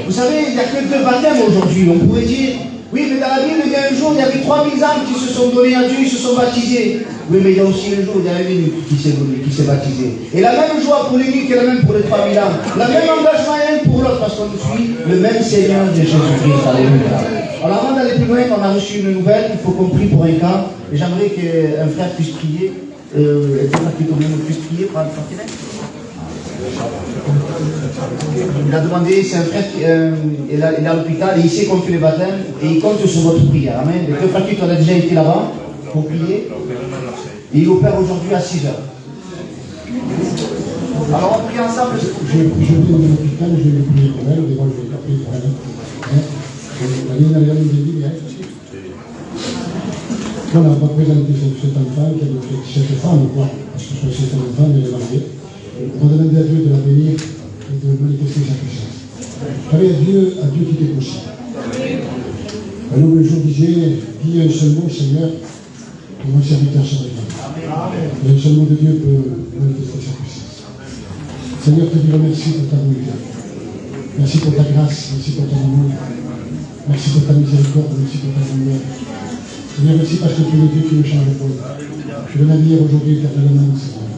Vous savez, il n'y a que 2 baptêmes aujourd'hui. On pourrait dire, oui, mais dans la Bible, il y a un jour, il y avait 3000 âmes qui se sont donnés à Dieu, ils se sont baptisés. Oui, mais il y a aussi un jour, il y a un Luc qui s'est baptisé. Et la même joie pour les Luc est la même pour les 3000 âmes. La même engagement est un pour l'autre parce qu'on suit le même Seigneur de Jésus-Christ. Alléluia. Alors avant d'aller plus loin, on a reçu une nouvelle, il faut qu'on prie pour un cas. Et j'aimerais qu'un frère puisse prier. Puisse prier pour il a demandé, c'est un frère qui est à l'hôpital et il sait qu'on fait les baptêmes et il compte sur votre prière. Amen. Les 2 frères qui ont déjà été là-bas pour prier. Et il opère aujourd'hui à 6 heures. Alors on prie ensemble. Je viens de l'hôpital, je vais prier pour elle, et moi je vais pas prier pour elle. La ligne arrière nous dit, voilà, on va présenter cet enfant, cette femme, quoi, parce que c'est un enfant, elle est mariée. On va demander à Dieu de la bénir et de manifester sa puissance. Vous savez, à Dieu tout est possible. Un homme un jour disait, dis un seul mot, Seigneur, et mon serviteur sera établi. Et un seul mot de Dieu peut manifester sa puissance. Seigneur, je te dis remercie pour ta bonté. Merci pour ta grâce, merci pour ton amour. Merci pour ta miséricorde, merci pour ta lumière. Seigneur, merci parce que tu es le Dieu qui ne change pas. Je veux venir aujourd'hui éternellement, Seigneur.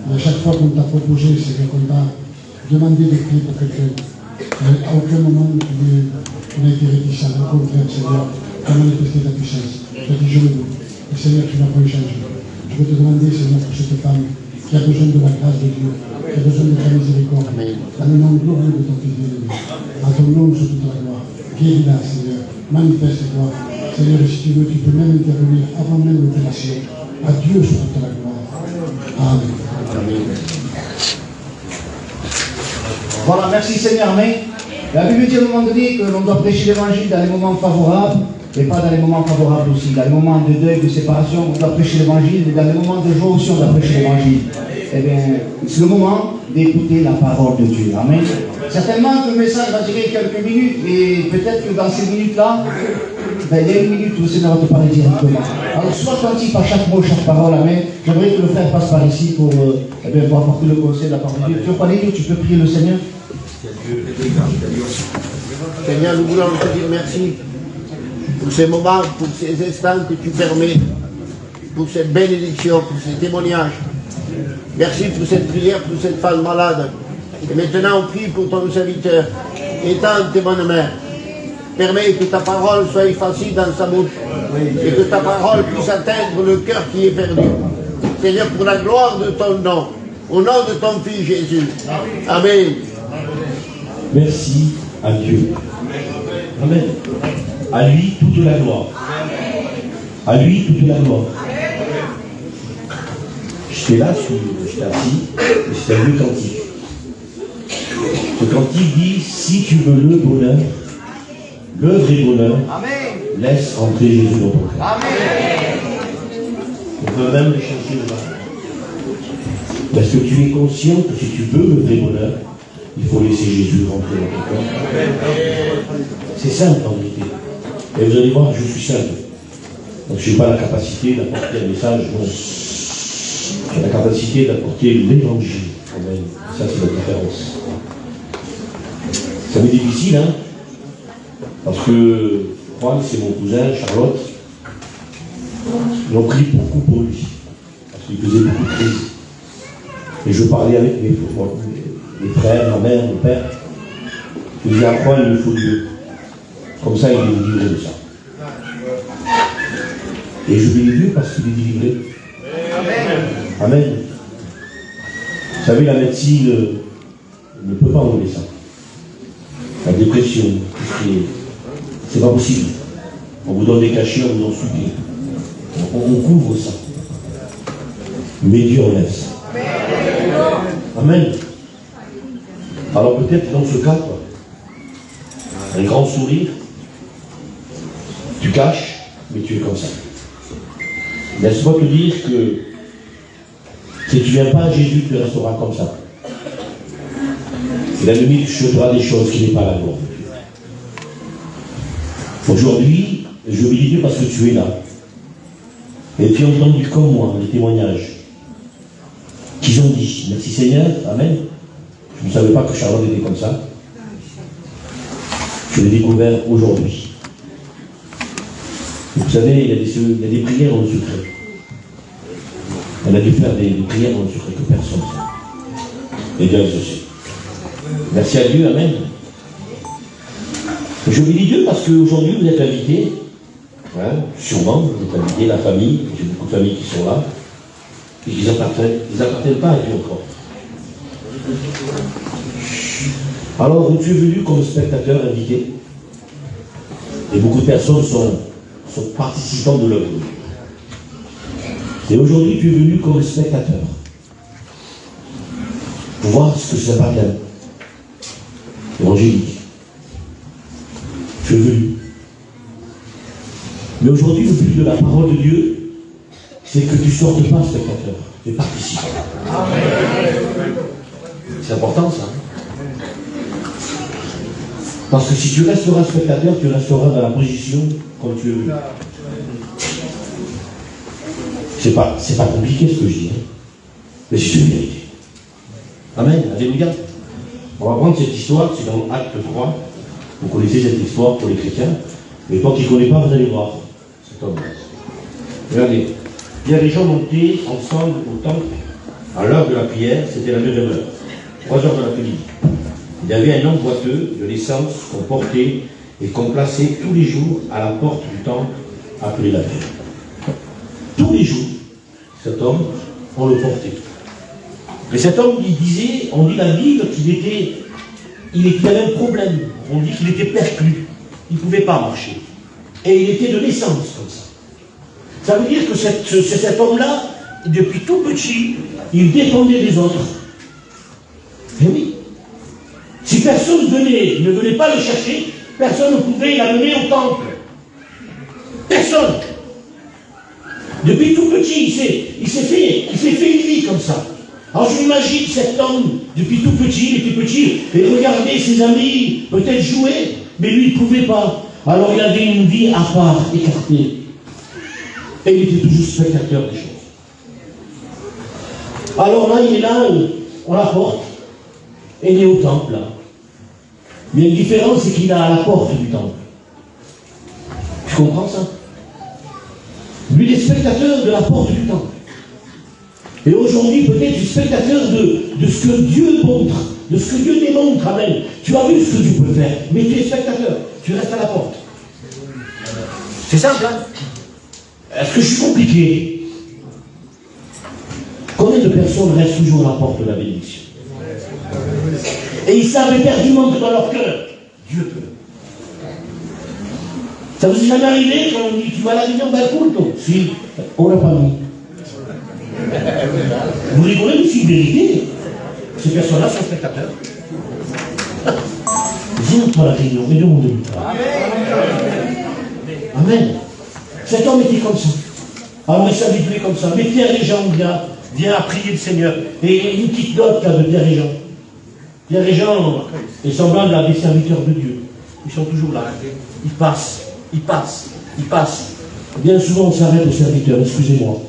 Et à chaque fois qu'on t'a proposé, Seigneur, qu'on t'a demandé de prier pour quelqu'un, à aucun moment tu n'as été réticent. Au contraire, Seigneur, tu as manifesté ta puissance. Tu as dit, je le veux. Et Seigneur, tu n'as pas changé. Je veux te demander, Seigneur, pour cette femme qui a besoin de la grâce de Dieu, qui a besoin de ta miséricorde, dans le nom glorieux de ton Fils bien-aimé. À ton nom, sur toute la gloire. Guéris-la, Seigneur. Manifeste-toi. Seigneur, si tu veux, tu peux même intervenir avant même l'opération. À Dieu sur toute la gloire. Amen. Voilà, merci Seigneur. Mais la Bible dit à un moment donné que l'on doit prêcher l'évangile dans les moments favorables, mais pas dans les moments favorables aussi. Dans les moments de deuil, de séparation, on doit prêcher l'évangile, mais dans les moments de joie aussi, on doit prêcher l'évangile. Eh bien, c'est le moment d'écouter la parole de Dieu. Amen. Certainement que le message va durer quelques minutes, et peut-être que dans ces minutes-là, ben, il y a une minute où le Seigneur va te parler directement. Alors, sois attentif à chaque mot, chaque parole. Amen. J'aimerais que le frère passe par ici pour apporter le conseil de la parole de Dieu. Tu veux parler, tu peux prier le Seigneur. Seigneur, nous voulons te dire merci pour ces moments, pour ces instants que tu permets, pour cette bénédiction, pour ces témoignages. Merci pour cette prière, pour cette femme malade. Et maintenant, on prie pour ton serviteur. Étends tes bonnes mains. Permets que ta parole soit facile dans sa bouche. Et que ta parole puisse atteindre le cœur qui est perdu. Seigneur, pour la gloire de ton nom. Au nom de ton Fils Jésus. Amen. Merci à Dieu. Amen. À lui toute la gloire. À lui toute la gloire. J'étais là, j'étais assis, et c'était un vieux cantique. Ce cantique dit, si tu veux le bonheur, le vrai bonheur, laisse entrer Jésus dans ton cœur. On peut même le chanter là. Parce que tu es conscient que si tu veux le vrai bonheur, il faut laisser Jésus rentrer dans ton cœur. C'est simple en vérité. Et vous allez voir, je suis simple. Donc je n'ai pas la capacité d'apporter un message. Non. J'ai la capacité d'apporter l'évangile. Amen. Ça, c'est la différence. Ça m'est difficile, hein, parce que Juan, c'est mon cousin, Charlotte. Ils ont pris beaucoup pour lui, parce qu'il faisait beaucoup de crises. Et je parlais avec mes frères, ma mère, mon père. Je disais à Juan, il me faut Dieu. Comme ça, il est délivré de ça. Et je bénis Dieu parce qu'il est délivré. Amen. Vous savez, la médecine ne peut pas enlever ça. La dépression, c'est pas possible. On vous donne des cachets, on vous donne supplie. On couvre ça. Mais Dieu enlève ça. Amen. Alors peut-être dans ce cas, un grand sourire, tu caches, mais tu es comme ça. Laisse-moi te dire que si tu ne viens pas à Jésus, tu resteras comme ça. Et l'ennemi te chuchottera des choses qui n'est pas la gloire de Dieu. Aujourd'hui, je bénis Dieu parce que tu es là. Et tu as entendu comme moi des témoignages qu'ils ont dit. Merci Seigneur, Amen. Je ne savais pas que Charlotte était comme ça. Je l'ai découvert aujourd'hui. Vous savez, il y a des prières dans le secret. Elle a dû faire des prières dans le secret que personne ne sait. Et Dieu le sait. Merci à Dieu, Amen. Je bénis Dieu parce qu'aujourd'hui vous êtes invités. Hein, sûrement, vous êtes invités, la famille. J'ai beaucoup de familles qui sont là. Et ils n'appartiennent pas à Dieu encore. Alors, tu es venu comme spectateur invité. Et beaucoup de personnes sont participants de l'œuvre. Et aujourd'hui, tu es venu comme spectateur. Pour voir ce que c'est un baptême évangélique. Tu es venu. Mais aujourd'hui, le but de la parole de Dieu, c'est que tu ne sortes pas spectateur, tu participes. C'est important ça. Parce que si tu resteras spectateur, tu resteras dans la position comme tu es venu. C'est pas compliqué ce que je dis, hein. Mais c'est une vérité. Amen, alléluia. On va prendre cette histoire, c'est dans Acte 3. Vous connaissez cette histoire pour les chrétiens. Mais toi qui ne connais pas, vous allez voir cet homme. Regardez, il y a des gens montés ensemble au temple à l'heure de la prière, c'était la 9e heure, 3 heures de l'après-midi. Il y avait un homme boiteux de l'essence qu'on portait et qu'on plaçait tous les jours à la porte du temple appelé la Vierge. Tous les jours, cet homme, on le portait. Et cet homme, il disait, on dit la Bible qu'il avait un problème. On dit qu'il était perclus. Il ne pouvait pas marcher. Et il était de naissance comme ça. Ça veut dire que cet homme-là, depuis tout petit, il dépendait des autres. Et oui. Si personne ne venait pas le chercher, personne ne pouvait l'amener au temple. Personne. Depuis tout petit, il s'est fait une vie comme ça. Alors je m'imagine cet homme, depuis tout petit, il était petit, et regardait ses amis peut-être jouer, mais lui il ne pouvait pas. Alors il avait une vie à part, écartée. Et il était toujours spectateur des choses. Alors là, il est là, on la porte, et il est au temple là. Mais il y a une différence, c'est qu'il est à la porte du temple. Tu comprends ça? Lui, il est spectateur de la porte du temple. Et aujourd'hui, peut-être, tu es spectateur de ce que Dieu montre, de ce que Dieu démontre. Amen. Tu as vu ce que tu peux faire, mais tu es spectateur. Tu restes à la porte. C'est simple, hein? Est-ce que je suis compliqué? Combien de personnes restent toujours à la porte de la bénédiction? Et ils savent éperdument que dans leur cœur, Dieu peut. Ça vous est jamais arrivé quand on dit tu vas à la réunion d'un culte? Si, on l'a pas mis. Vous rigolez, mais c'est une vérité. Ces personnes-là sont spectateurs. Viens-toi à la réunion et demande-lui. Amen. Cet homme était comme ça. Alors il s'habituait comme ça. Mais Pierre et Jean vient à prier le Seigneur. Et une petite note là de Pierre et Jean. Pierre et Jean est semblable à des serviteurs de Dieu. Ils sont toujours là. Ils passent. Bien souvent on s'arrête aux serviteurs, excusez-moi.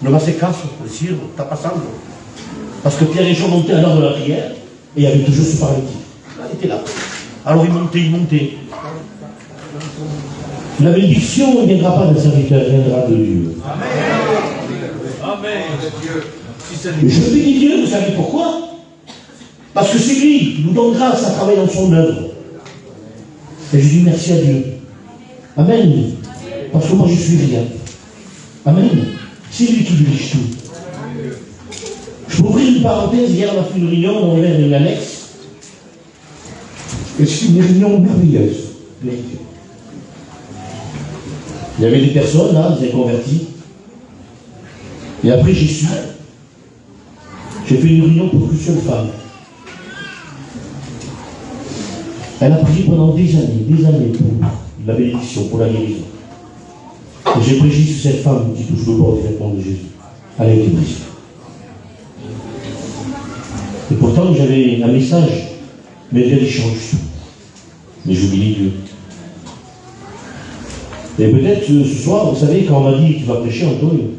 Le masé casse, le t'as pas ça. Parce que Pierre et Jean montaient à l'heure de la prière, et il y avait toujours ce paralytique. Là, il était là. Alors il montait. La bénédiction ne viendra pas d'un serviteur, elle viendra de Dieu. Amen. Et je bénis Dieu, vous savez pourquoi? Parce que c'est lui qui nous donne grâce à travailler dans son œuvre. Et je dis merci à Dieu. Amen. Parce que moi je suis rien. Amen. C'est lui qui dirige tout. Je peux ouvrir une parenthèse. Hier on a fait une réunion, on a une annexe. Et c'est une réunion merveilleuse. Il y avait des personnes là, des convertis. Et après j'ai fait une réunion pour une seule femme. Elle a prié pendant des années pour la bénédiction, pour la guérison. Et j'ai prié sur cette femme qui touche le bord directement de Jésus. Elle a été prise. Et pourtant, j'avais un message, mais Dieu change tout. Mais j'oublie Dieu. Et peut-être ce soir, vous savez, quand on m'a dit tu vas prêcher, Antonio,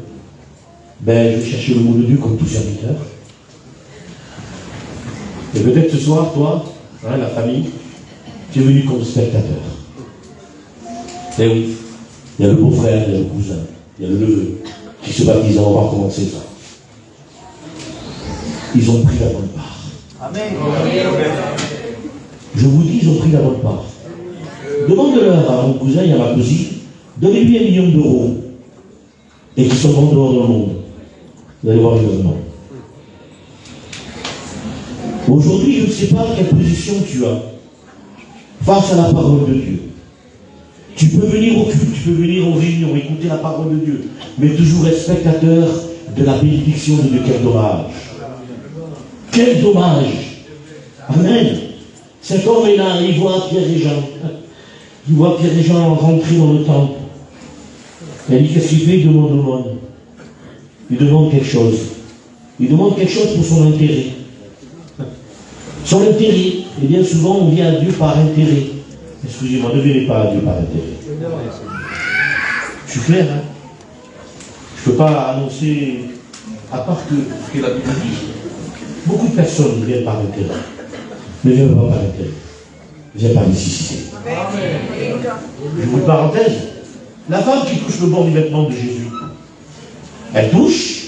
Ben, je vais chercher le mot de Dieu comme tout serviteur. Et peut-être ce soir, toi, hein, la famille, tu es venu comme spectateur. Eh oui, il y a le beau-frère, il y a le cousin, il y a le neveu qui se baptisent, on va recommencer ça. Ils ont pris la bonne part. Amen. Je vous dis, ils ont pris la bonne part. Demande-leur à mon cousin et à ma cousine, donnez-lui 1 million d'euros et qui sont en dehors dans le monde. Vous allez voir le gouvernement. Aujourd'hui, je ne sais pas quelle position tu as face à la parole de Dieu. Tu peux venir au culte, tu peux venir aux réunions, écouter la parole de Dieu, mais toujours être spectateur de la bénédiction de Dieu. Quel dommage! Quel dommage! Amen! Cet homme est là, il voit Pierre et Jean. Il voit Pierre et Jean rentrer dans le temple. Il dit, qu'est-ce qu'il fait? Il demande au monde. Il demande quelque chose. Il demande quelque chose pour son intérêt. Son intérêt. Et bien souvent, on vient à Dieu par intérêt. Excusez-moi, ne venez pas à Dieu par intérêt. Je suis clair, hein? Je ne peux pas annoncer, à part que la Bible dit, beaucoup de personnes viennent par intérêt. Ne viennent pas par intérêt. Viennent par nécessité. Je vous une parenthèse. La femme qui touche le bord du vêtement de Jésus, elle touche,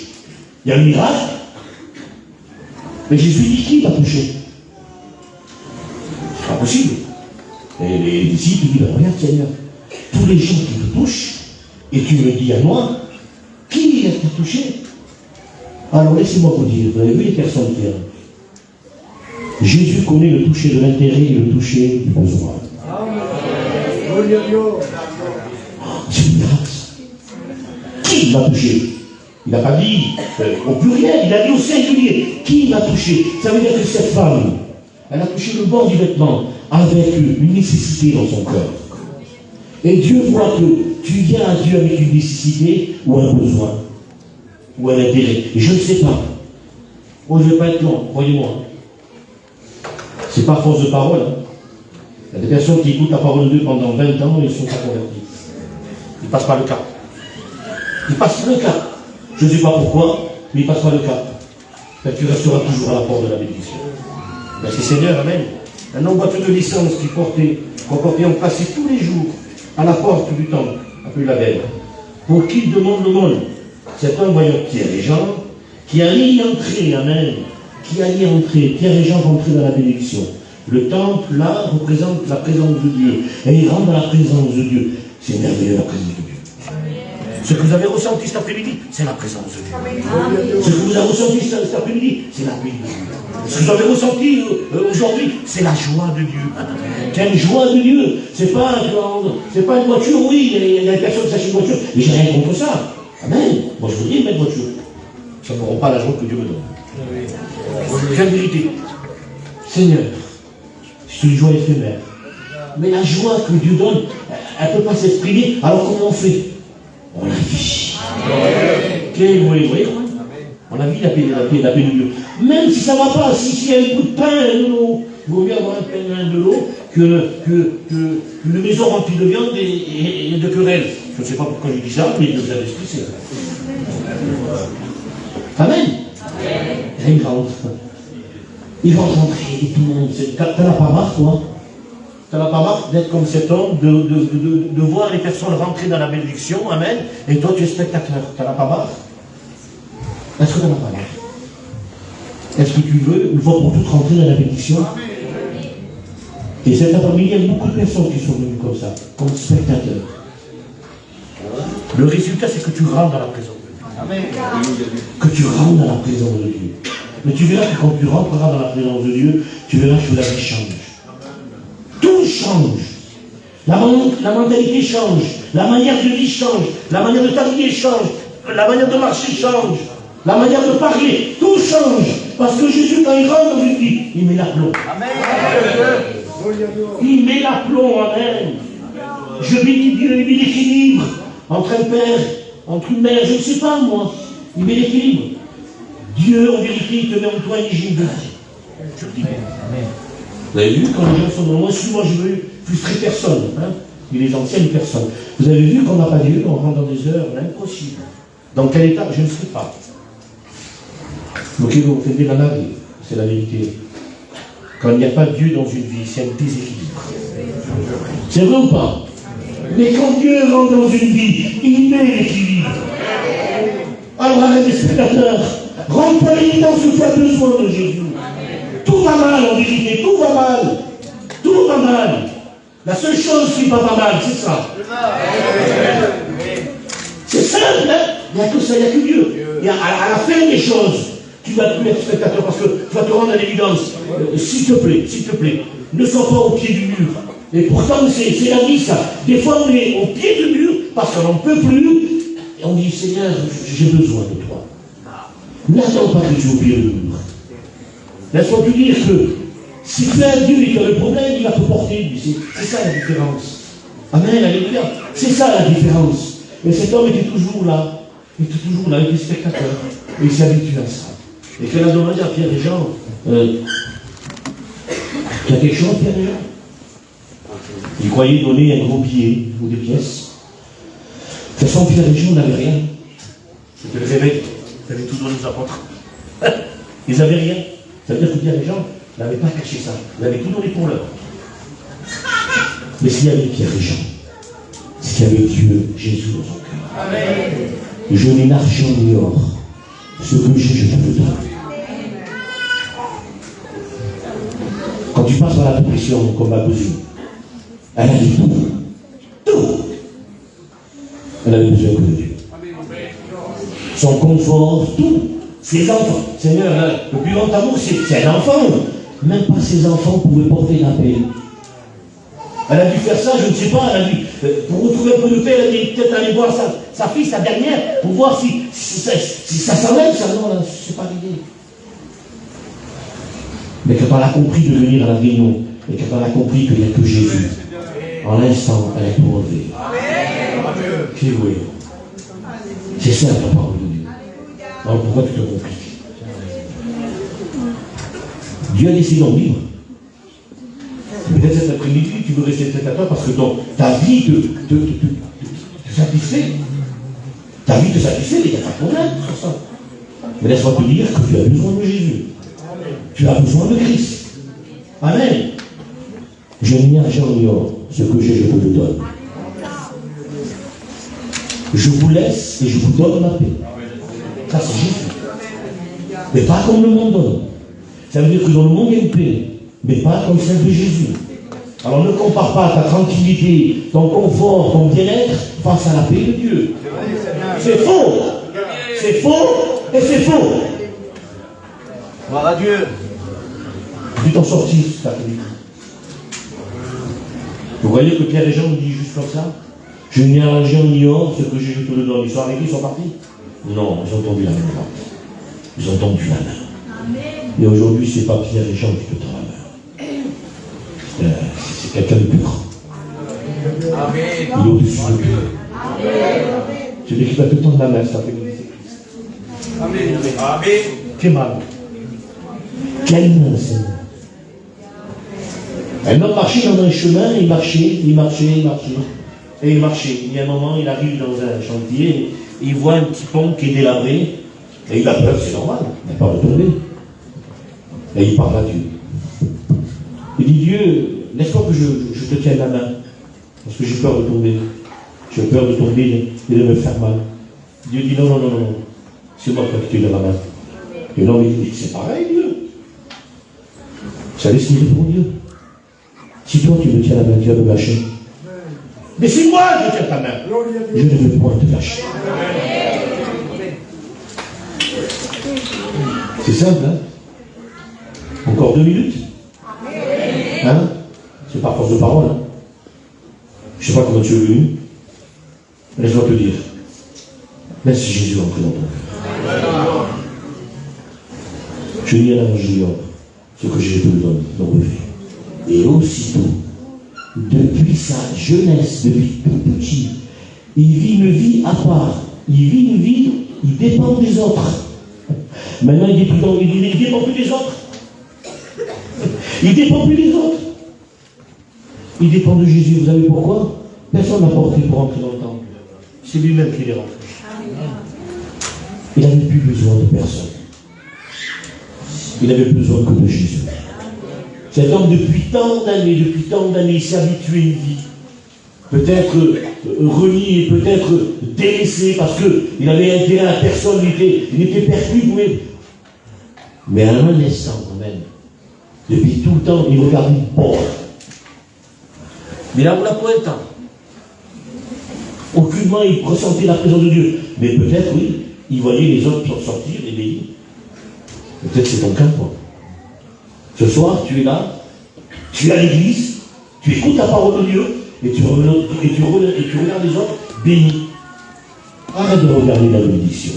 il y a un miracle, mais Jésus dit qui va toucher? C'est pas possible. Et les disciples disent, regarde Seigneur, tous les gens qui te touchent, et tu me dis à moi, qui a touché? Alors laissez-moi vous dire, vous avez vu les personnes qui arrivent. Jésus connaît le toucher de l'intérêt et le toucher du besoin. C'est une grâce. Qui m'a touché? Il n'a pas dit au pluriel, il a dit au singulier. Qui m'a touché? Ça veut dire que cette femme, elle a touché le bord du vêtement avec une nécessité dans son cœur. Et Dieu voit que tu viens à Dieu avec une nécessité ou un besoin, ou un intérêt. Et je ne sais pas. Moi, je ne vais pas être long, croyez-moi. C'est pas force de parole. Hein. Il y a des personnes qui écoutent la parole de Dieu pendant 20 ans et ils ne sont pas convertis. Ils ne passent pas le cap. Ils passent pas le cap. Je ne sais pas pourquoi, mais ils ne passent pas le cap. Parce que tu resteras toujours à la porte de la bénédiction. Merci Seigneur, amen. Un homme boiteux de licence qu'on portait en passé tous les jours à la porte du temple, appelé la belle, pour qu'il demande le monde. Cet homme voyant Pierre et Jean, qui allait y entrer, amen, qui allait entrer, Pierre et Jean rentraient dans la bénédiction. Le temple, là, représente la présence de Dieu. Et il rentre dans la présence de Dieu. C'est merveilleux, la présence de Dieu. Ce que vous avez ressenti cet après-midi, c'est la présence de Dieu. Ce que vous avez ressenti cet après-midi, c'est la paix de Dieu. Ce que vous avez ressenti aujourd'hui, c'est la joie de Dieu. Quelle joie de Dieu! C'est pas une voiture, oui, il y a des personnes qui s'achètent une voiture, mais j'ai rien contre ça. Amen. Moi, je vous dis, une belle voiture. Ça n'aura pas la joie que Dieu me donne. Quelle vérité. Seigneur, c'est une joie éphémère. Mais la joie que Dieu donne, elle ne peut pas s'exprimer. Alors comment on fait? On la vit. Quel mot est vrai? On la vit, la paix de Dieu. Même si ça ne va pas, s'il y a un coup de pain et de l'eau, il vaut mieux avoir un pain et de l'eau qu'une maison remplie de viande et de querelles. Je ne sais pas pourquoi je dis ça, mais Dieu vous a expliqué. Amen. Et il rentre. Il va rentrer, et tout le monde. T'as la pas marre, toi? T'as la pas marre d'être comme cet homme, de voir les personnes rentrer dans la bénédiction, amen, et toi tu es spectateur. T'as la pas marre? Est-ce que t'as la pas marre? Est-ce que tu veux, une fois pour toutes, rentrer dans la bénédiction? Et cet après-midi, il y a beaucoup de personnes qui sont venues comme ça, comme spectateurs. Le résultat, c'est que tu rentres dans la présence de Dieu. Amen. Que tu rentres dans la présence de Dieu. Mais tu verras que quand tu rentreras dans la présence de Dieu, tu verras que la vie change. Tout change. La mentalité change. La manière de vie change. La manière de t'habiller change. La manière de marcher change. La manière de parler. Tout change. Parce que Jésus, quand il rentre dans une vie, il met l'aplomb. Amen. Il met l'aplomb. Amen. Je bénis Dieu, il met l'équilibre entre un père, entre une mère, je ne sais pas moi. Il met l'équilibre. Dieu, en vérité, il te met en toi une hygiène de vie. Je le dis. Vous avez vu quand les gens sont dans le monde, excuse-moi, je veux frustrer personne, hein, mais les anciennes personnes. Vous avez vu qu'on n'a pas Dieu, on rentre dans des heures impossibles. Dans quel état? Je ne sais pas. Donc vous faites la navire, c'est la vérité. Quand il n'y a pas Dieu dans une vie, c'est un déséquilibre. C'est vrai ou pas? Mais quand Dieu rentre dans une vie, il met l'équilibre. Alors, les spectateurs, rentre pas l'évidence où tu as besoin de Jésus. Tout va mal en vérité, tout va mal. Tout va mal. La seule chose qui va pas mal, c'est ça. C'est simple, hein? Il n'y a que ça, il n'y a que Dieu. Et à la fin des choses, tu vas être spectateur parce que tu vas te rendre à l'évidence. S'il te plaît, ne sois pas au pied du mur. Et pourtant, c'est la vie, ça. Des fois, on est au pied du mur parce qu'on n'en peut plus. Et on dit, Seigneur, j'ai besoin de toi. N'attends pas que tu es au pied du mur. Laisse-moi te dire que si tu as Dieu et que le problème, il va te porter. C'est ça la différence. Amen, alléluia. C'est ça la différence. Et cet homme était toujours là. Il était toujours là avec les spectateurs. Et il s'est habitué à ça. Et qu'elle a demandé à Pierre et Jean, tu as quelque chose, Pierre et Jean? Il croyait donner un gros billet ou des pièces. De toute façon, Pierre et Jean n'avaient rien. C'était le réveil. Ils avaient tout donné aux apôtres. Ils n'avaient rien. Ça veut dire que Pierre et Jean n'avaient pas caché ça. Ils avaient tout donné pour l'heure. Mais s'il y avait Pierre et Jean, c'est qu'il y avait Dieu, Jésus dans son cœur. Amen. Je n'ai l'argent ni or. Ce que j'ai, je te le donne. Quand tu passes par la dépression, comme ma cousine, elle a dit tout. Elle avait besoin que de Dieu. Son confort, tout. Ses enfants. Seigneur, là, le plus grand amour, c'est un enfant. Même pas ses enfants pouvaient porter la paix. Elle a dû faire ça, je ne sais pas, elle a dû, pour retrouver un peu de paix, elle a dû peut-être aller voir sa fille, sa dernière, pour voir si ça s'enlève, ça. Non, là, c'est pas l'idée. Mais quand elle a compris de venir à la réunion, et quand elle a compris qu'il n'y a que Jésus, en l'instant, elle est pour enlever. Oui. C'est ça la parole de Dieu. Alors pourquoi tu te compliques? Dieu a décidé d'en vivre. Peut-être cet après-midi, tu veux rester spectateur parce que ta vie te satisfait. Ta vie te satisfait, mais il n'y a pas de problème sur ça. Mais laisse-moi te dire que tu as besoin de Jésus. Tu as besoin de Christ. Amen. Je n'y argent ni or. Ce que j'ai, je te le donne. Je vous laisse et je vous donne ma paix. Ça, c'est Jésus. Mais pas comme le monde donne. Ça veut dire que dans le monde, il y a une paix. Mais pas comme celle de Jésus. Alors ne compare pas ta tranquillité, ton confort, ton bien-être face à la paix de Dieu. C'est faux. C'est faux et c'est faux. Gloire à Dieu. Tu t'en sortis, catholique. Vous voyez que Pierre et Jean disent juste comme ça. Je n'ai argent ni or, ce que j'ai, je te le donne. Ils sont arrivés, ils sont partis? Non, ils ont tendu la main. Ils ont tendu la main. Et aujourd'hui, c'est pas Pierre et Jean qui te tendent la main. C'est quelqu'un de plus grand. Il est au-dessus de Dieu. Celui qui va te tendre la main, ça fait Amen. Amen. Quel mal. Quelle main, Seigneur. Un homme marchait dans un chemin, il marchait. Et il marchait. Il y a un moment, il arrive dans un chantier, il voit un petit pont qui est délabré, et il a peur, c'est normal, il n'a pas de tomber. Et il parle à Dieu. Il dit, Dieu, laisse-moi que je te tienne la main, parce que j'ai peur de tomber. J'ai peur de tomber et de me faire mal. Dieu dit, non, c'est moi qui te tiens la main. Et l'homme, il dit, c'est pareil, Dieu. Vous savez ce qu'il dit pour Dieu? Si toi, tu me tiens la main, tu vas me lâcher. Mais si moi, je tiens ta main, je ne veux point te lâcher. C'est simple, hein? Encore 2 minutes? Hein? C'est pas force de parole, hein? Je ne sais pas comment tu es venu. Laisse-moi te dire. Laisse Jésus entrer dans ton cœur. Je n'y ai l'argent ni or. Ce que j'ai te le donne, le revêt. Et aussitôt, depuis sa jeunesse, depuis tout petit, il vit une vie à part. Il vit une vie, il dépend des autres. Maintenant, il ne dépend plus des autres. Il ne dépend plus des autres. Il dépend de Jésus. Vous savez pourquoi? Personne n'a porté pour entrer dans le temple. C'est lui-même qui est rentré. Il n'avait plus besoin de personne. Il avait besoin que de Jésus. Cet homme, depuis tant d'années, s'est habitué à une vie. Peut-être renié, peut-être délaissé, parce qu'il avait intérêt à personne, il était perdu, mais à un instant quand même, depuis tout le temps, il regardait pauvre. Mais là où la pointe, aucunement il ressentait la présence de Dieu. Mais peut-être, oui, il voyait les autres sortir et bénir. Peut-être c'est ton cas, toi. Ce soir, tu es là, tu es à l'église, tu écoutes la parole de Dieu, et tu regardes les autres bénis. Arrête de regarder la bénédiction.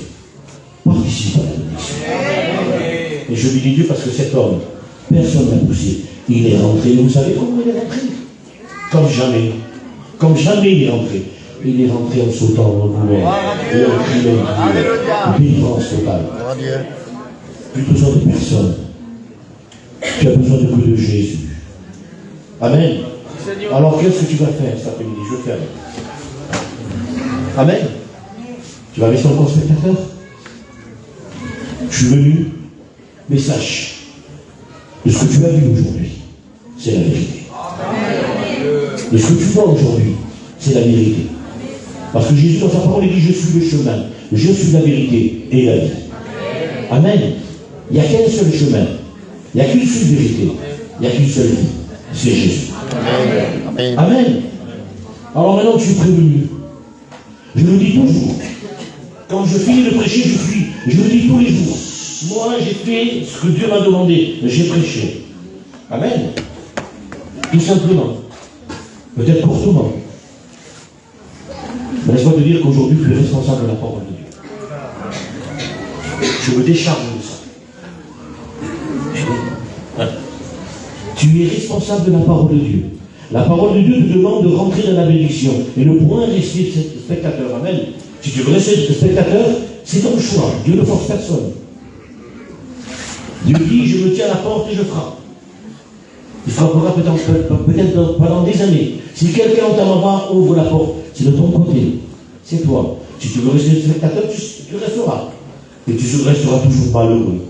Participe à la bénédiction. Et je bénis Dieu parce que cet homme, personne ne l'a poussé. Il est rentré. Vous savez comment il est rentré? Comme jamais. Comme jamais il est rentré. Il est rentré en sautant en mouvement. Et en criant. Délivrance totale. Plus besoin de personne. Tu as besoin de Jésus. Amen. Alors qu'est-ce que tu vas faire cet après-midi? Je vais faire. Amen. Tu vas rester encore spectateur? Je suis venu, mais sache, de ce que tu as vu aujourd'hui, c'est la vérité. De ce que tu vois aujourd'hui, c'est la vérité. Parce que Jésus, dans sa parole, il dit, je suis le chemin, je suis la vérité et la vie. Amen. Il n'y a qu'un seul chemin. Il n'y a qu'une seule vérité. Il n'y a qu'une seule vie. C'est Jésus. Amen. Amen. Alors maintenant que je suis prévenu, je le dis toujours. Quand je finis de prêcher, je le dis tous les jours. Moi, j'ai fait ce que Dieu m'a demandé. J'ai prêché. Amen. Tout simplement. Peut-être courtement. Mais laisse-moi te dire qu'aujourd'hui, tu es responsable de la parole de Dieu. Je me décharge de ça. Tu es responsable de la parole de Dieu. La parole de Dieu te demande de rentrer dans la bénédiction et ne point rester spectateur. Amen. Si tu veux rester spectateur, c'est ton choix. Dieu ne force personne. Dieu dit, je me tiens à la porte et je frappe. Il frappera peut-être pendant des années. Si quelqu'un en t'amènera, ouvre la porte. C'est de ton côté. C'est toi. Si tu veux rester spectateur, tu resteras. Et tu resteras toujours malheureux.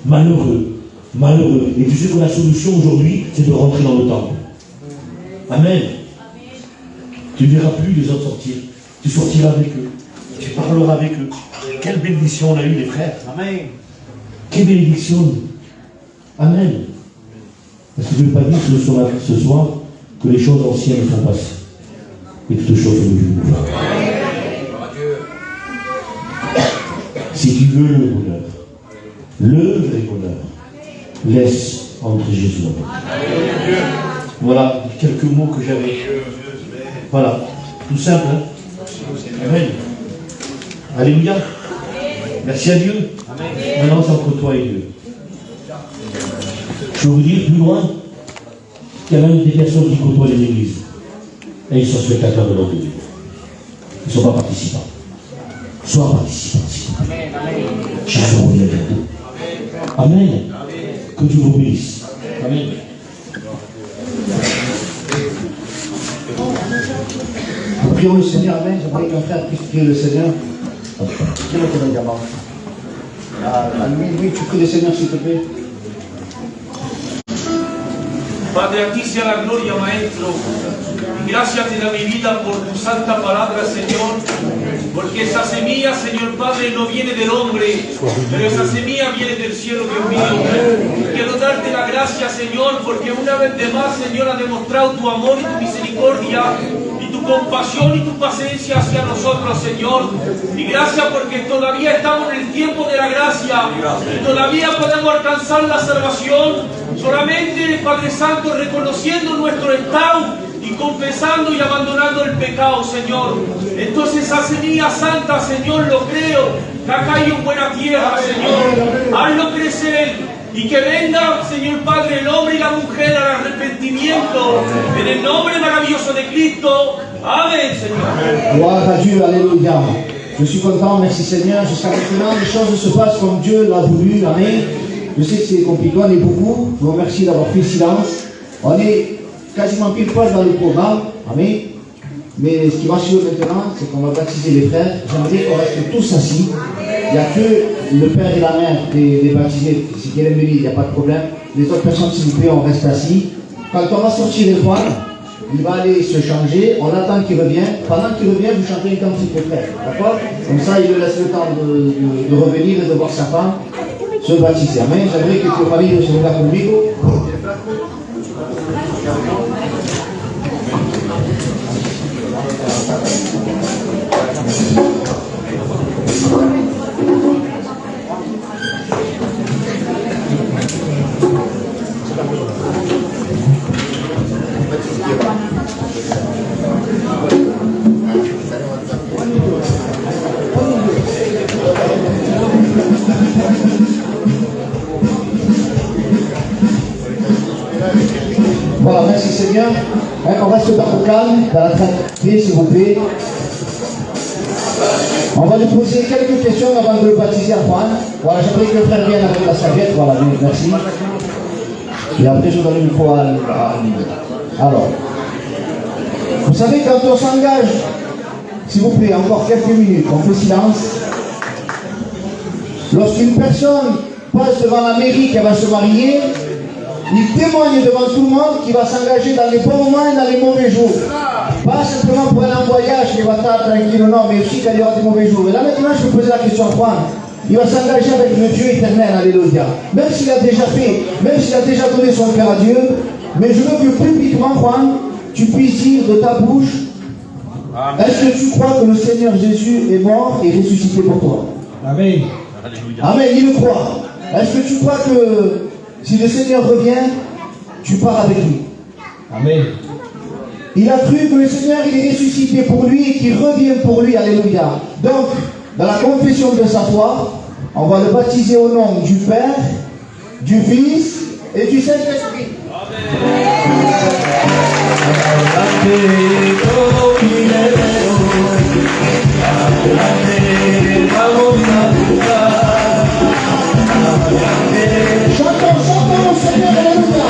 Malheureux. Malheureux. Et tu sais que la solution aujourd'hui, c'est de rentrer dans le temple. Amen. Tu ne verras plus les autres sortir. Tu sortiras avec eux. Tu parleras avec eux. Quelle bénédiction on a eu, les frères. Amen. Quelle bénédiction. Amen. Est-ce que je ne veux pas dire ce soir que les choses anciennes sont passées et toutes choses sont devenues nouvelles. Si tu veux le bonheur, le vrai bonheur, laisse entre Jésus et moi. Voilà quelques mots que j'avais. Voilà, tout simple. Hein? Amen. Alléluia. Merci à Dieu. Amen. Maintenant, c'est entre toi et Dieu. Je vais vous dire plus loin qu'il y a même des personnes qui côtoient les églises. Et ils sont spectateurs de l'ordre de Dieu. Ils ne sont pas participants. Sois participant. Amen. Jésus revient bientôt. Amen. Que Dieu vous bénisse. Amen. Nous prions le Seigneur. Amen. J'aimerais qu'un frère puisse prier le Seigneur. Quel est ton diamant? Oui, tu pries le Seigneur, s'il te plaît. Padre, a ti sea la gloria, Maestro. Y gracias te da mi vida por tu santa palabra, Señor. Porque esa semilla, Señor Padre, no viene del hombre, pero esa semilla viene del cielo, Dios mío. Quiero darte la gracia, Señor, porque una vez de más, Señor, has demostrado tu amor y tu misericordia, y tu compasión y tu paciencia hacia nosotros, Señor. Y gracias porque todavía estamos en el tiempo de la gracia, y todavía podemos alcanzar la salvación. Solamente, Padre Santo, reconociendo nuestro estado y confesando y abandonando el pecado, Señor. Entonces esa semilla santa, Señor, lo creo, que ha caído en buena tierra, Señor. Hazlo crecer y que venga, Señor Padre, el hombre y la mujer al arrepentimiento. En el nombre maravilloso de Cristo. Amén, Señor. Gloire à Dieu, alléluia. Je suis content, merci Seigneur. Jusqu'à maintenant, les choses se passent comme Dieu l'a voulu. Amen. Je sais que c'est compliqué, on est beaucoup. Je vous remercie d'avoir fait silence. On est quasiment pile poil dans le programme. Amen. Mais ce qui va suivre maintenant, c'est qu'on va baptiser les frères. J'aimerais qu'on reste tous assis. Il n'y a que le père et la mère des baptisés. Si quelqu'un me dit, il n'y a pas de problème. Les autres personnes, s'il vous plaît, on reste assis. Quand on va sortir les voiles, il va aller se changer. On attend qu'il revienne. Pendant qu'il revient, vous chantez une cantique de frère. D'accord? Comme ça, il lui laisse le temps de revenir et de voir sa femme se baptiser. Amen. J'aimerais que tu famille se regarde conmigo. Voilà, merci Seigneur. On reste dans le calme, dans la tranquillité, s'il vous plaît. On va lui poser quelques questions avant de le baptiser à Juan. Voilà, j'aimerais que le frère vienne avec la serviette. Voilà, merci. Et après, je donne le micro à alors, vous savez, quand on s'engage, s'il vous plaît, encore quelques minutes, on fait silence. Lorsqu'une personne passe devant la mairie qu'elle va se marier, il témoigne devant tout le monde qu'il va s'engager dans les bons moments et dans les mauvais jours. Pas simplement pour aller en voyage, il va estar tranquille, non, mais aussi qu'il y aura des mauvais jours. Et là maintenant, je vais poser la question à Juan. Il va s'engager avec le Dieu éternel, alléluia. Même s'il a déjà fait, même s'il a déjà donné son cœur à Dieu, mais je veux que publiquement, Juan, tu puisses dire de ta bouche, est-ce que tu crois que le Seigneur Jésus est mort et ressuscité pour toi? Amen. Amen, il le croit. Est-ce que tu crois que si le Seigneur revient, tu pars avec lui? Amen. Il a cru que le Seigneur il est ressuscité pour lui et qu'il revient pour lui, alléluia. Donc, dans la confession de sa foi, on va le baptiser au nom du Père, du Fils et du Saint-Esprit. Chantons, chantons, Seigneur, alléluia.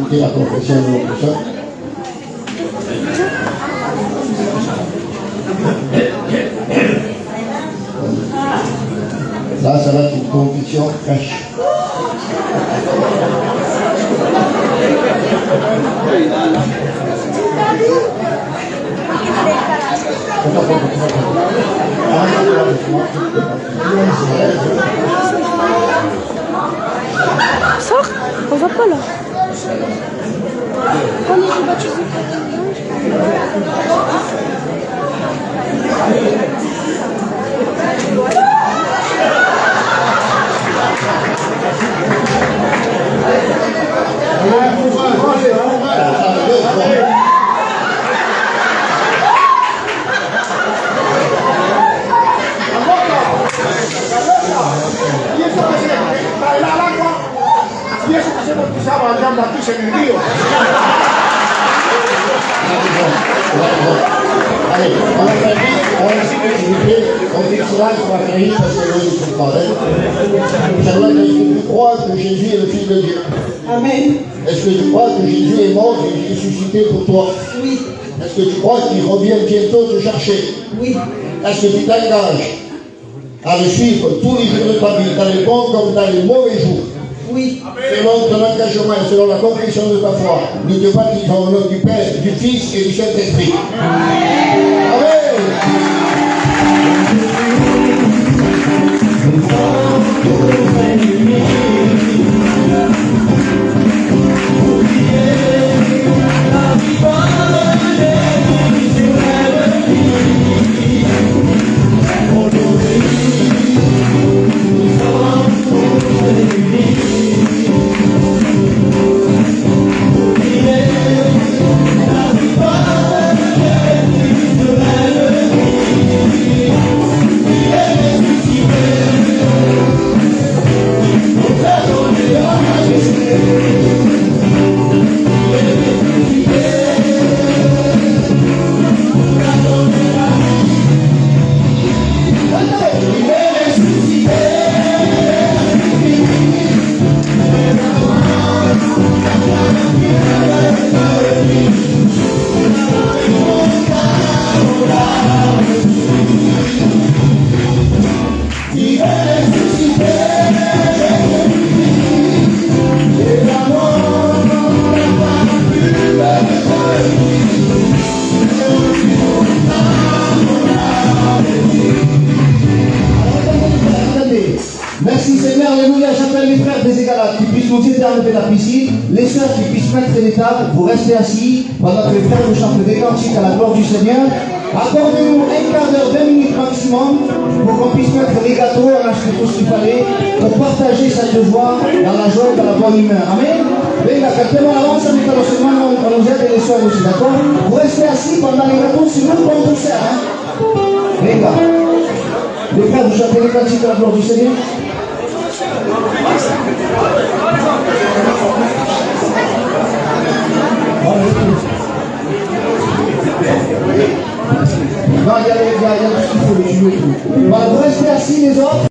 écouter la confession de notre soeur. Là, ça va être une conviction fraîche. Sors, on va pas là. Quand on est baptisé, Y eso que se bautizaba andando aquí en el río. Allez, on va faire vite, s'il vous plaît, on fixera, on va faire vite parce que nous ne sommes pas là. J'aimerais que tu crois que Jésus est le Fils de Dieu. Amen. Est-ce que tu crois que Jésus est mort et ressuscité pour toi? Oui. Est-ce que tu crois qu'il revient bientôt te chercher? Oui. Est-ce que tu t'engages à le suivre tous les jours de ta vie, dans les bons comme dans les mauvais jours? Oui. Selon ton engagement et selon la confession de ta foi, nous te baptisons au nom du Père, du Fils et du Saint-Esprit. Amen. Merci Seigneur, alléluia, j'appelle les frères des Égalades qui puissent nous aider à enlever la piscine, les sœurs qui puissent mettre les tables, vous restez assis pendant que les frères nous chantent des cantiques à la gloire du Seigneur. Accordez-nous un quart d'heure, 20 minutes maximum pour qu'on puisse mettre les gâteaux, on a acheté tout ce qu'il fallait pour partager cette joie dans la joie et dans la bonne humeur. Amen. Venga, cantemos alabanza mientras los hermanos nos aiden les soeurs aussi, d'accord? Vous restez assis pendant les gâteaux, sinon on vous sert, hein? Venga. Les frères, vous chantez les cantiques à la gloire du Seigneur. Non, il y a tout ce qu'il faut, les jouer. Vous restez assis les autres.